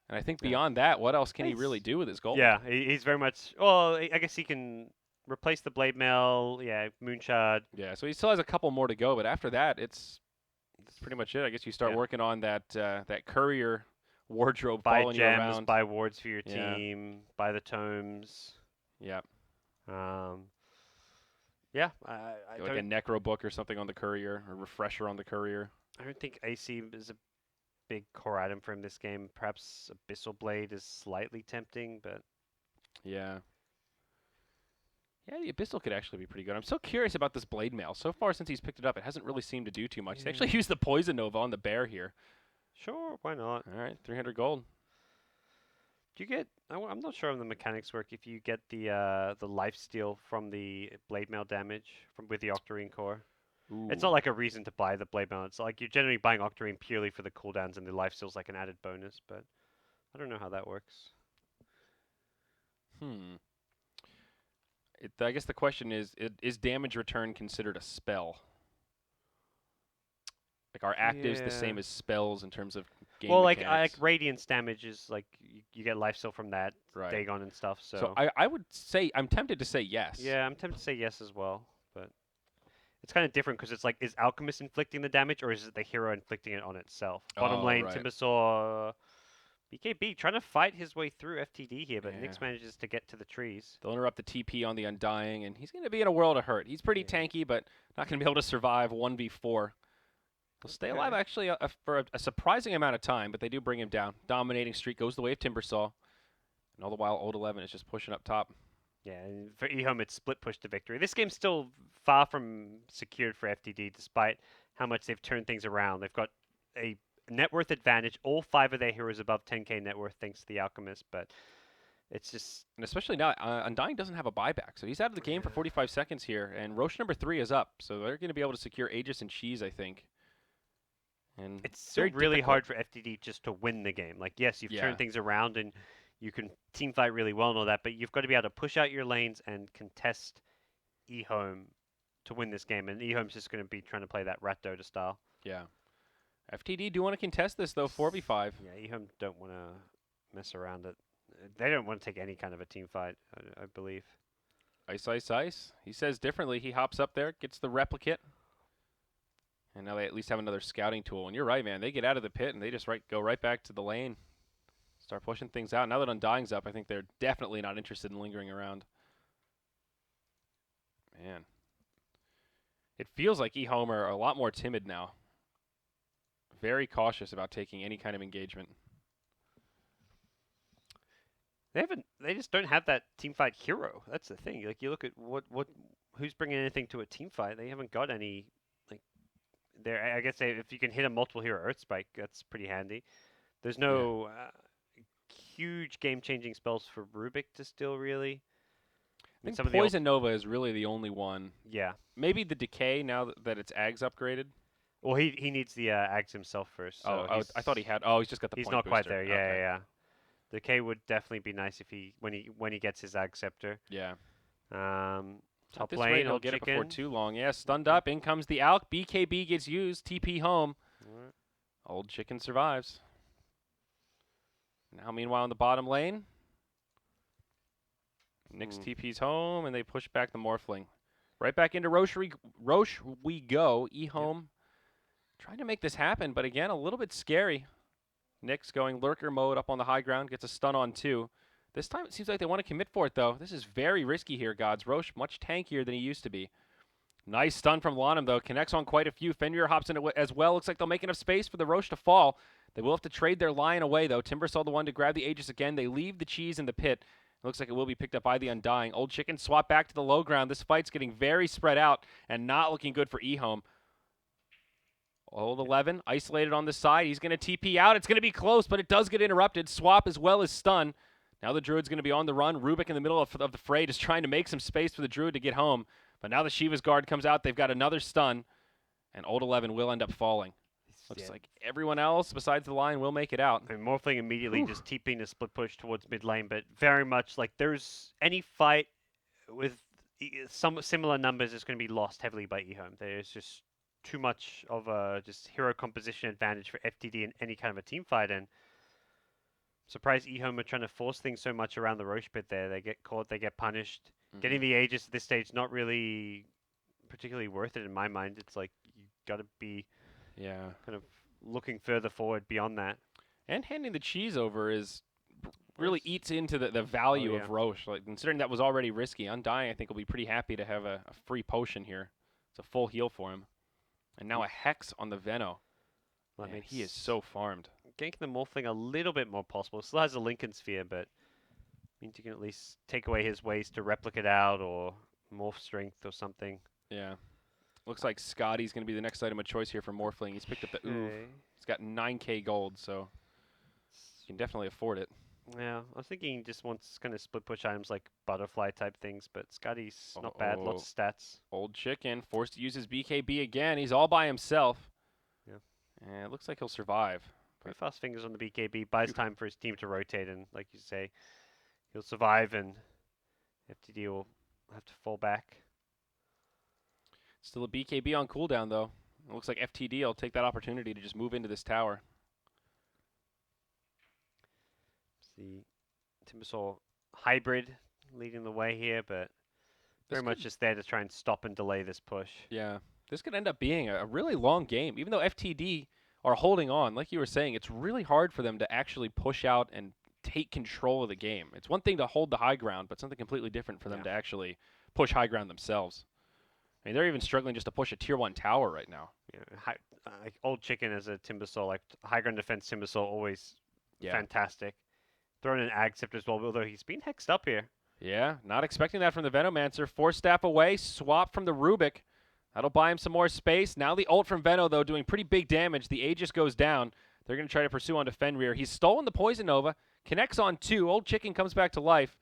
And I think beyond that, what else can he really do with his gold? Yeah, he's very much... Well, I guess he can replace the Blade Mail, Moon Shard. Yeah, so he still has a couple more to go, but after that, it's pretty much it. I guess you start working on that that courier wardrobe following you around. Buy gems, buy wards for your team, buy the tomes. Yeah. Like a necro book or something on the courier, or refresher on the courier. I don't think AC is a big core item for him this game. Perhaps Abyssal Blade is slightly tempting, but... Yeah. Yeah, the Abyssal could actually be pretty good. I'm so curious about this Blade Mail. So far since he's picked it up, it hasn't really seemed to do too much. He's actually used the Poison Nova on the bear here. Sure, why not? All right, 300 gold. Do you get... I'm not sure how the mechanics work if you get the lifesteal from the Blade Mail damage with the Octarine core. Ooh. It's not like a reason to buy the Blade Mail. It's like you're generally buying Octarine purely for the cooldowns and the lifesteal's like an added bonus, but I don't know how that works. I guess the question is damage return considered a spell? Like, are actives the same as spells in terms of game mechanics? Like Radiance damage is like, you you get life steal from that, Right. Dagon and stuff. So I would say I'm tempted to say yes. Yeah, I'm tempted to say yes as well, but it's kind of different because it's like, is Alchemist inflicting the damage or is it the hero inflicting it on itself? Bottom Oh, lane, right. Timbersaw, BKB trying to fight his way through FTD here, but Yeah. Nyx manages to get to the trees. They'll interrupt the TP on the Undying, and he's going to be in a world of hurt. He's pretty Yeah. tanky, but not going to be able to survive 1v4. He'll stay alive, actually, for a surprising amount of time, but they do bring him down. Dominating streak goes the way of Timbersaw. And all the while, Old 11 is just pushing up top. Yeah, and for EHOME, it's split push to victory. This game's still far from secured for FTD, despite how much they've turned things around. They've got a net worth advantage. All 5 of their heroes above 10k net worth thanks to the Alchemist, but it's just... And especially now, Undying doesn't have a buyback, so he's out of the game for 45 seconds here, and Roshan number 3 is up, so they're going to be able to secure Aegis and Cheese, I think. And it's still very really difficult. hard for FTD just to win the game. Like, yes, you've turned things around and you can team fight really well and all that, but you've got to be able to push out your lanes and contest EHOME to win this game. And EHOME's just going to be trying to play that Rat Dota style. Yeah. FTD do want to contest this, though, 4v5. Yeah, EHOME don't want to mess around it. They don't want to take any kind of a team fight, I believe. Ice, ice, ice. He says differently. He hops up there, gets the replicate. And now they at least have another scouting tool. And you're right, man. They get out of the pit and they just go right back to the lane. Start pushing things out. Now that Undying's up, I think they're definitely not interested in lingering around. Man. It feels like EHOME are a lot more timid now. Very cautious about taking any kind of engagement. They just don't have that team fight hero. That's the thing. Like, you look at who's bringing anything to a team fight. They haven't got any. Like, I guess if you can hit a multiple hero Earth Spike, that's pretty handy. There's no huge game-changing spells for Rubik to steal, really. I think Poison Nova is really the only one. Yeah. Maybe the Decay now that its Ags upgraded. Well, he needs the Ags himself first. So I thought he had. Oh, he's just got the. He's point not quite booster. there. Yeah, yeah. The K would definitely be nice if when he gets his Ag Scepter. Yeah. Top this lane, rate, he'll Old get it Chicken. before too long. Yeah, stunned up. In comes the Alk. BKB gets used. TP home. Right. Old Chicken survives. Now, meanwhile, in the bottom lane, Nyx TP's home, and they push back the Morphling. Right back into Roche we go. EHOME trying to make this happen, but again, a little bit scary. Nyx going lurker mode up on the high ground, gets a stun on 2. This time it seems like they want to commit for it, though. This is very risky here, Godz. Roche much tankier than he used to be. Nice stun from Lanham, though. Connects on quite a few. Fenrir hops in as well. Looks like they'll make enough space for the Roche to fall. They will have to trade their Lion away, though. Timbersaw the one to grab the Aegis again. They leave the Cheese in the pit. It looks like it will be picked up by the Undying. Old Chicken swap back to the low ground. This fight's getting very spread out and not looking good for EHOME. Old 11 isolated on the side. He's going to TP out. It's going to be close, but it does get interrupted. Swap as well as stun. Now the Druid's going to be on the run. Rubik in the middle of the fray, just trying to make some space for the Druid to get home. But now the Shiva's guard comes out. They've got another stun, and Old 11 will end up falling. Looks like everyone else besides the Lion will make it out. And Morphling immediately just TPing a split push towards mid lane, but very much like there's any fight with some similar numbers is going to be lost heavily by EHOME. There's just too much of a just hero composition advantage for FTD in any kind of a team fight, and surprised EHOME are trying to force things so much around the Roche pit there. They get caught, they get punished. Getting the Aegis at this stage not really particularly worth it in my mind. It's like you got to be kind of looking further forward beyond that. And handing the Cheese over is really eats into the value of Roche. Like, considering that was already risky, Undying I think will be pretty happy to have a free potion here. It's a full heal for him. And now a Hex on the Veno. Man, he is so farmed. Ganking the Morphling a little bit more possible. Still has a Lincoln Sphere, but means you can at least take away his ways to replicate out or morph strength or something. Yeah. Looks like Scotty's going to be the next item of choice here for Morphling. He's picked up the Oof. He's got 9k gold, so he can definitely afford it. Yeah, I was thinking he just wants kind of split push items like butterfly type things, but Scotty's not bad, lots of stats. Old Chicken forced to use his BKB again. He's all by himself. Yeah. And it looks like he'll survive. Pretty fast fingers on the BKB, buys time for his team to rotate, and like you say, he'll survive, and FTD will have to fall back. Still a BKB on cooldown, though. It looks like FTD will take that opportunity to just move into this tower. the Timbersaw hybrid leading the way here, but very much just there to try and stop and delay this push. Yeah, this could end up being a really long game. Even though FTD are holding on, like you were saying, it's really hard for them to actually push out and take control of the game. It's one thing to hold the high ground, but something completely different for them to actually push high ground themselves. I mean, they're even struggling just to push a tier 1 tower right now. Yeah, like Old Chicken as a Timbersaw, like high ground defense Timbersaw, always fantastic. Throwing an Ag Scepter as well, although he's been hexed up here. Yeah, not expecting that from the Venomancer. Force Staff away, swap from the Rubik. That'll buy him some more space. Now the ult from Veno, though, doing pretty big damage. The Aegis goes down. They're going to try to pursue onto Fenrir. He's stolen the Poison Nova. Connects on 2. Old Chicken comes back to life.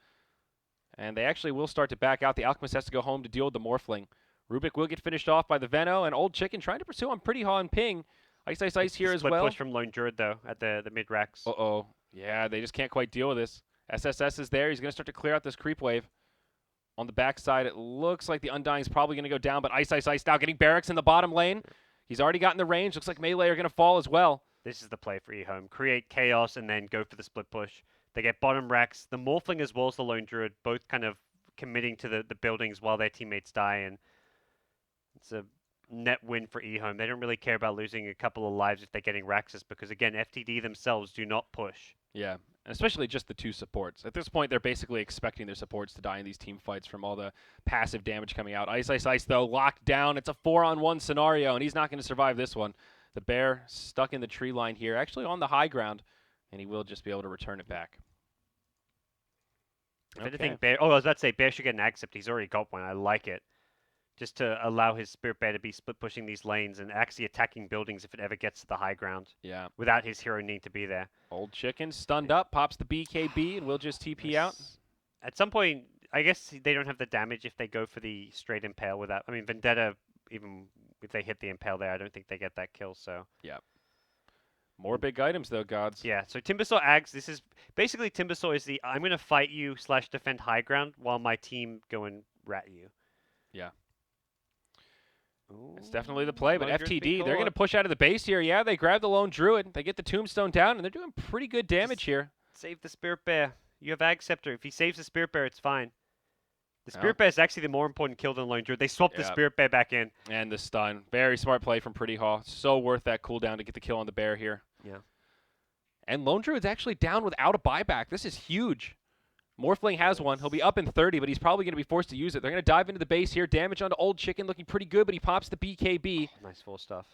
And they actually will start to back out. The Alchemist has to go home to deal with the Morphling. Rubik will get finished off by the Veno. And Old Chicken trying to pursue on Pretty Haw and Ping. Ice, Ice, Ice here as well. Split push from Lone Druid, though, at the mid-racks. Uh-oh. Yeah, they just can't quite deal with this. SSS is there. He's going to start to clear out this creep wave. On the backside, it looks like the Undying's probably going to go down, but Ice, Ice, Ice now getting barracks in the bottom lane. He's already gotten the range. Looks like Melee are going to fall as well. This is the play for EHOME. Create chaos and then go for the split push. They get bottom racks. The Morphling as well as the Lone Druid, both kind of committing to the buildings while their teammates die, and it's a net win for EHOME. They don't really care about losing a couple of lives if they're getting Raxus because, again, FTD themselves do not push. Yeah, especially just the 2 supports. At this point, they're basically expecting their supports to die in these team fights from all the passive damage coming out. Ice, Ice, Ice, though, locked down. It's a 4-on-1 scenario, and he's not going to survive this one. The Bear stuck in the tree line here, actually on the high ground, and he will just be able to return it back. If anything, Bear... Oh, I was about to say, Bear should get an Accept. He's already got one. I like it. Just to allow his Spirit Bear to be split pushing these lanes and actually attacking buildings if it ever gets to the high ground. Yeah. Without his hero need to be there. Old Chicken stunned up, pops the BKB, and will just TP out. At some point, I guess they don't have the damage if they go for the straight Impale without... I mean, Vendetta, even if they hit the Impale there, I don't think they get that kill, so... Yeah. More big items, though, Godz. Yeah, so Timbersaw Ags, this is... Basically, Timbersaw is the, I'm going to fight you / defend high ground while my team go and rat you. Yeah. Ooh, it's definitely the play, but FTD, they're going to caught. push out of the base here. Yeah, they grab the Lone Druid. They get the Tombstone down, and they're doing pretty good damage here. Save the Spirit Bear. You have Ag Scepter. If he saves the Spirit Bear, it's fine. The Spirit Bear is actually the more important kill than Lone Druid. They swapped the Spirit Bear back in. And the stun. Very smart play from Pretty Haw. So worth that cooldown to get the kill on the Bear here. Yeah. And Lone Druid's actually down without a buyback. This is huge. Morphling has one. He'll be up in 30, but he's probably going to be forced to use it. They're going to dive into the base here. Damage onto Old Chicken looking pretty good, but he pops the BKB. Nice full stuff.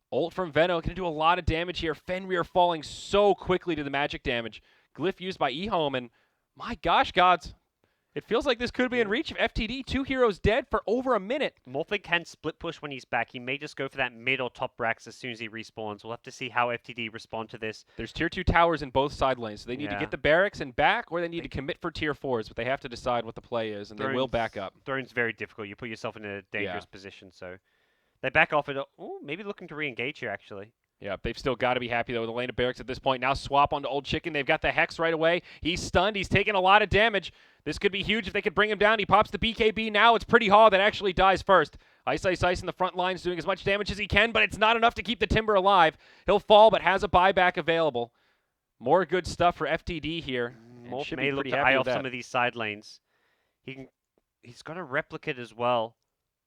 Ult from Veno going to do a lot of damage here. Fenrir falling so quickly to the magic damage. Glyph used by EHOME, and my gosh, Godz. It feels like this could be in reach of FTD. 2 heroes dead for over a minute. Morphling can split push when he's back. He may just go for that mid or top racks as soon as he respawns. We'll have to see how FTD respond to this. There's tier 2 towers in both side lanes, so they need to get the barracks and back, or they need to commit for tier 4s, but they have to decide what the play is, and they will back up. Throne's very difficult. You put yourself in a dangerous position, so they back off it. Oh, maybe looking to re-engage here, actually. Yeah, they've still got to be happy, though, with the lane of barracks at this point. Now swap onto Old Chicken. They've got the Hex right away. He's stunned. He's taking a lot of damage. This could be huge if they could bring him down. He pops the BKB. Now it's Pretty Haw that actually dies first. Ice, Ice, Ice in the front lines doing as much damage as he can, but it's not enough to keep the Timber alive. He'll fall, but has a buyback available. More good stuff for FTD here. Morph may look to eye off some of these side lanes. He's got a replicate as well.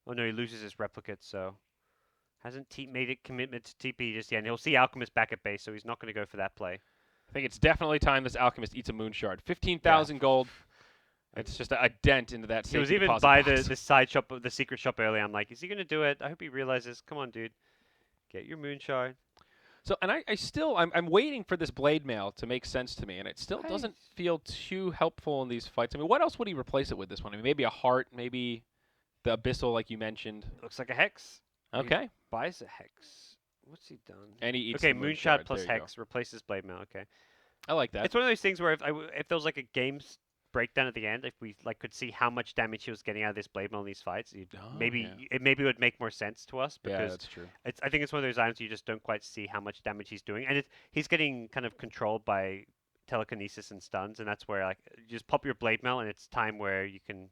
Oh, no, he loses his replicate, so... Hasn't made a commitment to TP just yet, and he'll see Alchemist back at base, so he's not going to go for that play. I think it's definitely time this Alchemist eats a Moon Shard. 15,000 gold. It's just a dent into that. He was even by the side shop, the secret shop earlier. I'm like, is he going to do it? I hope he realizes. Come on, dude, get your Moon Shard. So, and I'm waiting for this Blade Mail to make sense to me, and it still doesn't feel too helpful in these fights. I mean, what else would he replace it with this one? I mean, maybe a heart, maybe the Abyssal, like you mentioned. Looks like a Hex. Okay. He buys a Hex. What's he done? And he eats Moon Shard plus Hex replaces Blade Mail. Okay. I like that. It's one of those things where if there was like a game's breakdown at the end, if we could see how much damage he was getting out of this Blade Mail in these fights, it maybe would make more sense to us. Because that's true. I think it's one of those items you just don't quite see how much damage he's doing, and he's getting kind of controlled by telekinesis and stuns, and that's where like you just pop your Blade Mail, and it's time where you can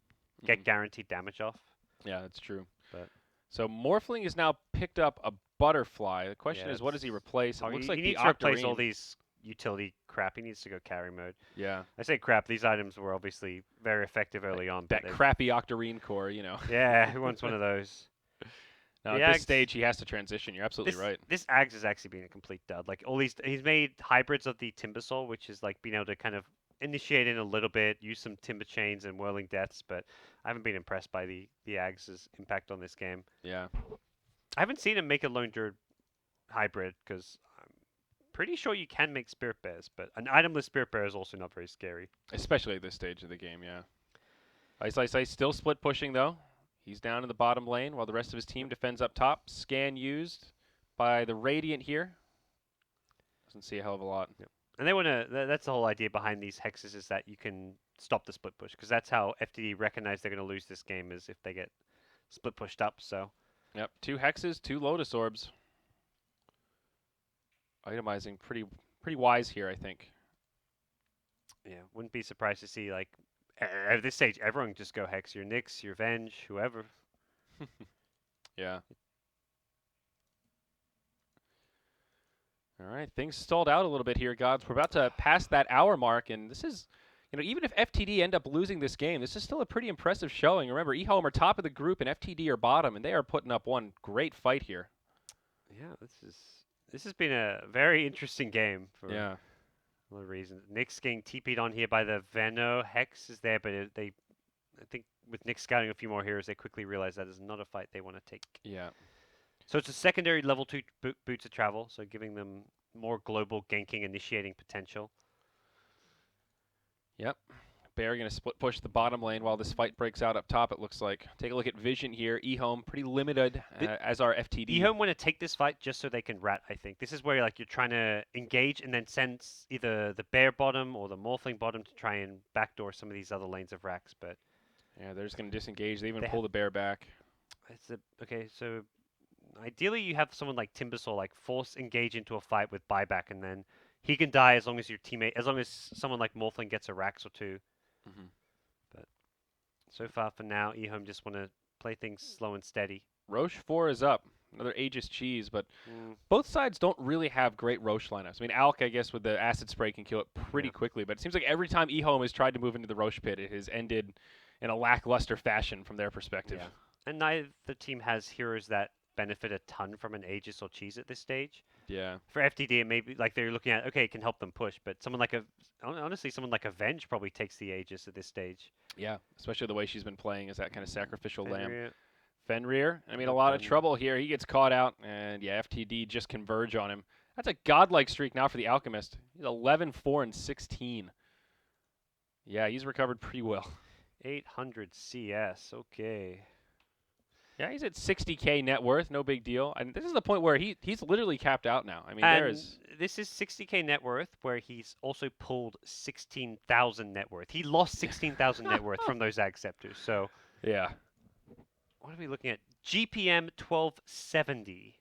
get guaranteed damage off. Yeah, that's true. But so Morphling has now picked up a Butterfly. The question is, what does he replace? It looks like he the needs to replace Octarine. all these utility crap. He needs to go carry mode. Yeah. I say crap. These items were obviously very effective early on. That crappy Octarine core, you know. Yeah, who wants one of those? Now, The at this Ags, stage, he has to transition. You're absolutely right. This Ags has actually been a complete dud. Like all he's made hybrids of the Timbersaw, which is like being able to kind of initiate in a little bit, use some Timber Chains and Whirling Deaths, but I haven't been impressed by the Ags' impact on this game. Yeah. I haven't seen him make a Lone Druid hybrid because I'm pretty sure you can make Spirit Bears, but an itemless Spirit Bear is also not very scary. Especially at this stage of the game, yeah. Ice still split pushing, though. He's down in the bottom lane while the rest of his team defends up top. Scan used by the Radiant here. Doesn't see a hell of a lot. Yep. And they want to. That's the whole idea behind these hexes is that you can stop the split push because that's how FTD recognize they're going to lose this game is if they get split pushed up. So. Yep, 2 hexes, 2 Lotus Orbs. Itemizing pretty wise here, I think. Yeah, wouldn't be surprised to see like at this stage everyone just go hex your Nyx, your Venge, whoever. Yeah. All right, things stalled out a little bit here, Godz. We're about to pass that hour mark, and this is, you know, even if FTD end up losing this game, this is still a pretty impressive showing. Remember, EHOME are top of the group, and FTD are bottom, and they are putting up one great fight here. Yeah, this has been a very interesting game for Yeah. a lot of reasons. Nyx getting TP'd on here by the Veno. Hex is there, but I think with Nyx scouting a few more heroes, they quickly realize that is not a fight they want to take. Yeah. So it's a secondary level 2 boots of travel, so giving them more global ganking initiating potential. Yep. Bear going to split push the bottom lane while this fight breaks out up top, it looks like. Take a look at Vision here. EHOME, pretty limited as our FTD. EHOME want to take this fight just so they can rat, I think. This is where like you're trying to engage and then send either the Bear bottom or the Morphling bottom to try and backdoor some of these other lanes of racks, but... Yeah, they're just going to disengage. They even pull the Bear back. Okay, so... Ideally, you have someone like Timbersaw like force engage into a fight with buyback, and then he can die as long as someone like Morphling gets a Rax or 2. Mm-hmm. But so far for now, EHOME just want to play things slow and steady. Roche 4 is up. Another Aegis cheese, but both sides don't really have great Roche lineups. I mean, Alk, I guess, with the Acid Spray can kill it pretty quickly, but it seems like every time EHOME has tried to move into the Roche pit, it has ended in a lackluster fashion from their perspective. Yeah. And neither team has heroes that benefit a ton from an Aegis or cheese at this stage. Yeah. For FTD, it may be like they're looking at, okay, it can help them push, but someone like someone like Avenge probably takes the Aegis at this stage. Yeah, especially the way she's been playing as that kind of sacrificial Fenrir. lamb. Fenrir, I mean, a lot of trouble here. He gets caught out, and yeah, FTD just converge on him. That's a godlike streak now for the Alchemist. He's 11, 4, and 16. Yeah, he's recovered pretty well. 800 CS, okay. Yeah, he's at 60K net worth, no big deal. And this is the point where he's literally capped out now. I mean, this is 60K net worth, where he's also pulled 16,000 net worth. He lost 16,000 net worth from those Ag Scepters. So, yeah. What are we looking at? GPM 1270.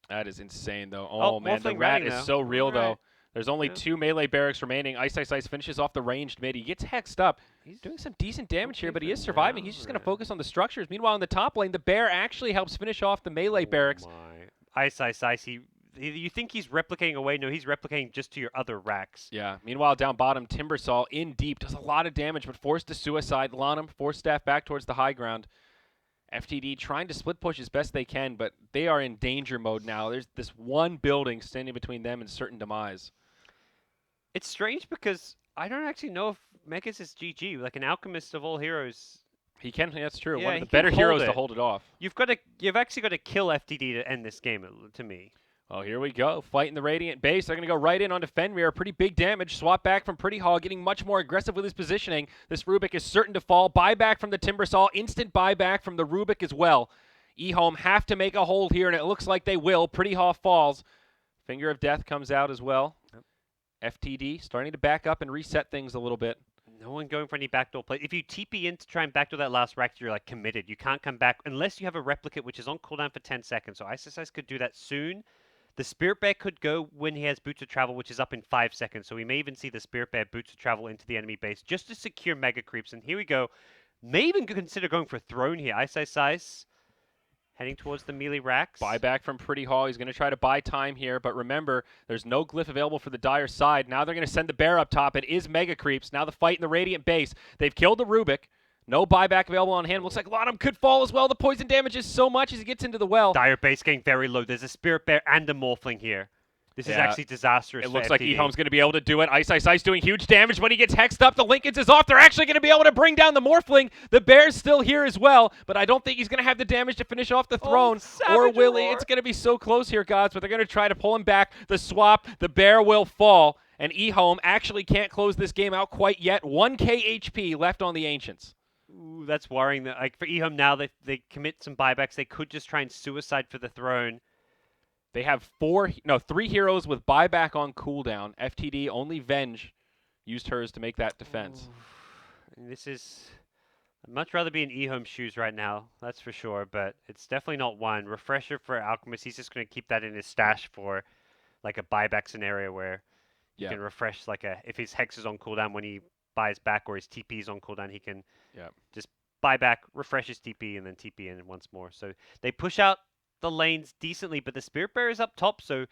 That is insane, though. Oh man, the Morphling rat ratting, is so real, though. There's only 2 melee barracks remaining. Ice finishes off the ranged mid. He gets hexed up. He's doing some decent damage here, but he is surviving. He's just going to focus on the structures. Meanwhile, in the top lane, the bear actually helps finish off the melee barracks. Ice. You think he's replicating away? No, he's replicating just to your other racks. Yeah. Meanwhile, down bottom, Timbersaw in deep does a lot of damage, but forced to suicide. Lanham, force staff back towards the high ground. FTD trying to split push as best they can, but they are in danger mode now. There's this one building standing between them and certain demise. It's strange because I don't actually know if Megas is GG. Like an alchemist of all heroes. He can, that's true. Yeah, one of the better heroes to hold it off. You've actually got to kill FTD to end this game, to me. Oh, here we go. Fighting the Radiant base. They're going to go right in onto Fenrir. Pretty big damage. Swap back from Pretty Hog, getting much more aggressive with his positioning. This Rubik is certain to fall. Buyback from the Timbersaw. Instant buyback from the Rubik as well. EHOME have to make a hold here, and it looks like they will. Pretty Hog falls. Finger of Death comes out as well. Yep. FTD starting to back up and reset things a little bit. No one going for any backdoor play. If you TP in to try and backdoor that last rack, you're like committed. You can't come back unless you have a replicate, which is on cooldown for 10 seconds. So ISSICE could do that soon. The Spirit Bear could go when he has Boots of Travel, which is up in 5 seconds. So we may even see the Spirit Bear Boots of Travel into the enemy base just to secure Mega Creeps. And here we go. May even consider going for Throne here. ISSICE Heading towards the melee racks. Buyback from Pretty Hall. He's going to try to buy time here, but remember, there's no glyph available for the Dire side. Now they're going to send the bear up top. It is Mega Creeps. Now the fight in the Radiant base. They've killed the Rubik. No buyback available on hand. Looks like Laudanum could fall as well. The poison damages so much as he gets into the well. Dire base getting very low. There's a Spirit Bear and a Morphling here. This is actually disastrous. It for looks like FTD. EHOME's going to be able to do it. Ice, Ice, Ice doing huge damage when he gets hexed up. The Linkage is off. They're actually going to be able to bring down the Morphling. The Bear's still here as well, but I don't think he's going to have the damage to finish off the throne. Or will he? It's going to be so close here, Godz, but they're going to try to pull him back. The swap, the Bear will fall, and EHOME actually can't close this game out quite yet. 1k HP left on the Ancients. Ooh, that's worrying. That, like, for EHOME now, they commit some buybacks. They could just try and suicide for the throne. They have 3 heroes with buyback on cooldown. FTD, only Venge used hers to make that defense. And this is... I'd much rather be in EHOME's shoes right now, that's for sure, but it's definitely not one. Refresher for Alchemist, he's just going to keep that in his stash for like a buyback scenario where you can refresh, like if his Hex is on cooldown when he buys back or his TP is on cooldown, he can just buy back, refresh his TP, and then TP in once more. So they push out the lanes decently, but the Spirit Bear is up top, so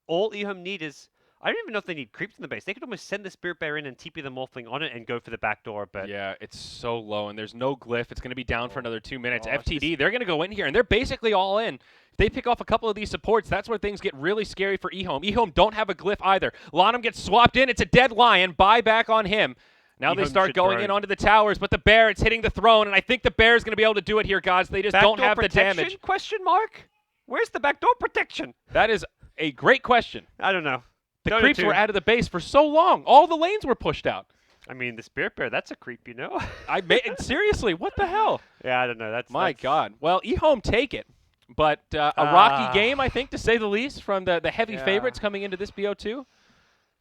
all EHOME need is... I don't even know if they need creeps in the base. They could almost send the Spirit Bear in and TP the Morphling on it and go for the back door, but... Yeah, it's so low, and there's no glyph. It's going to be down for another 2 minutes. FTD, they're going to go in here, and they're basically all in. If they pick off a couple of these supports, that's where things get really scary for EHOME. EHOME don't have a glyph either. Laudanum gets swapped in. It's a dead lion. Buy back on him. Now they start going in onto the towers, but the Bear, it's hitting the throne, and I think the Bear is going to be able to do it here, Godz. They just don't have the damage. Question mark? Where's the backdoor protection? That is a great question. I don't know. The creeps were out of the base for so long. All the lanes were pushed out. I mean, the Spirit Bear, that's a creep, you know? Seriously, what the hell? Yeah, I don't know. My God. Well, EHOME take it. But a rocky game, I think, to say the least, from the heavy favorites coming into this BO2.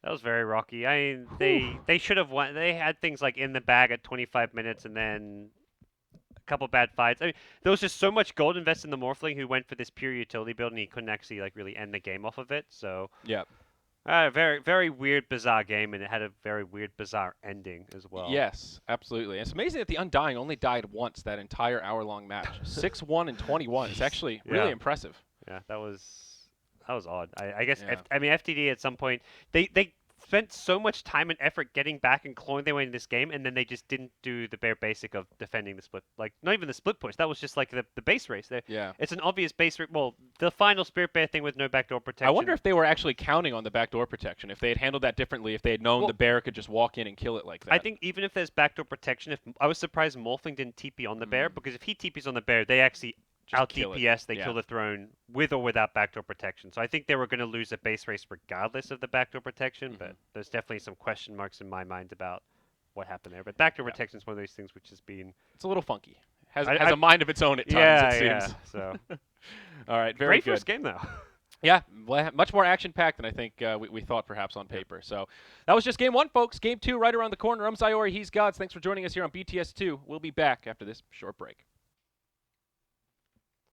That was very rocky. I mean, they should have won. They had things like in the bag at 25 minutes and then a couple bad fights. I mean, there was just so much gold invested in the Morphling who went for this pure utility build, and he couldn't actually really end the game off of it. So yeah. Very, very weird, bizarre game, and it had a very weird, bizarre ending as well. Yes, absolutely. It's amazing that the Undying only died once that entire hour-long match. 6-1 and 21. It's actually really impressive. Yeah, that was odd. I guess FTD at some point they spent so much time and effort getting back and clawing their way in this game, and then they just didn't do the bare basic of defending the split. Like, not even the split push. That was just like the base race. It's an obvious base race. Well, the final Spirit Bear thing with no backdoor protection. I wonder if they were actually counting on the backdoor protection, if they had handled that differently, if they had known the Bear could just walk in and kill it like that. I think even if there's backdoor protection, I was surprised Morphling didn't TP on the Bear, because if he TPs on the Bear, they actually... out DPS, they kill the throne with or without backdoor protection. So I think they were going to lose a base race regardless of the backdoor protection, but there's definitely some question marks in my mind about what happened there. But backdoor protection is one of those things which has been... It's a little funky. Has a mind of its own at times, it seems. So. All right, very good. Great first game, though. Yeah, much more action-packed than I think we thought perhaps on paper. So that was just Game 1, folks. Game 2 right around the corner. I'm Zyori, he's Godz. Thanks for joining us here on BTS2. We'll be back after this short break.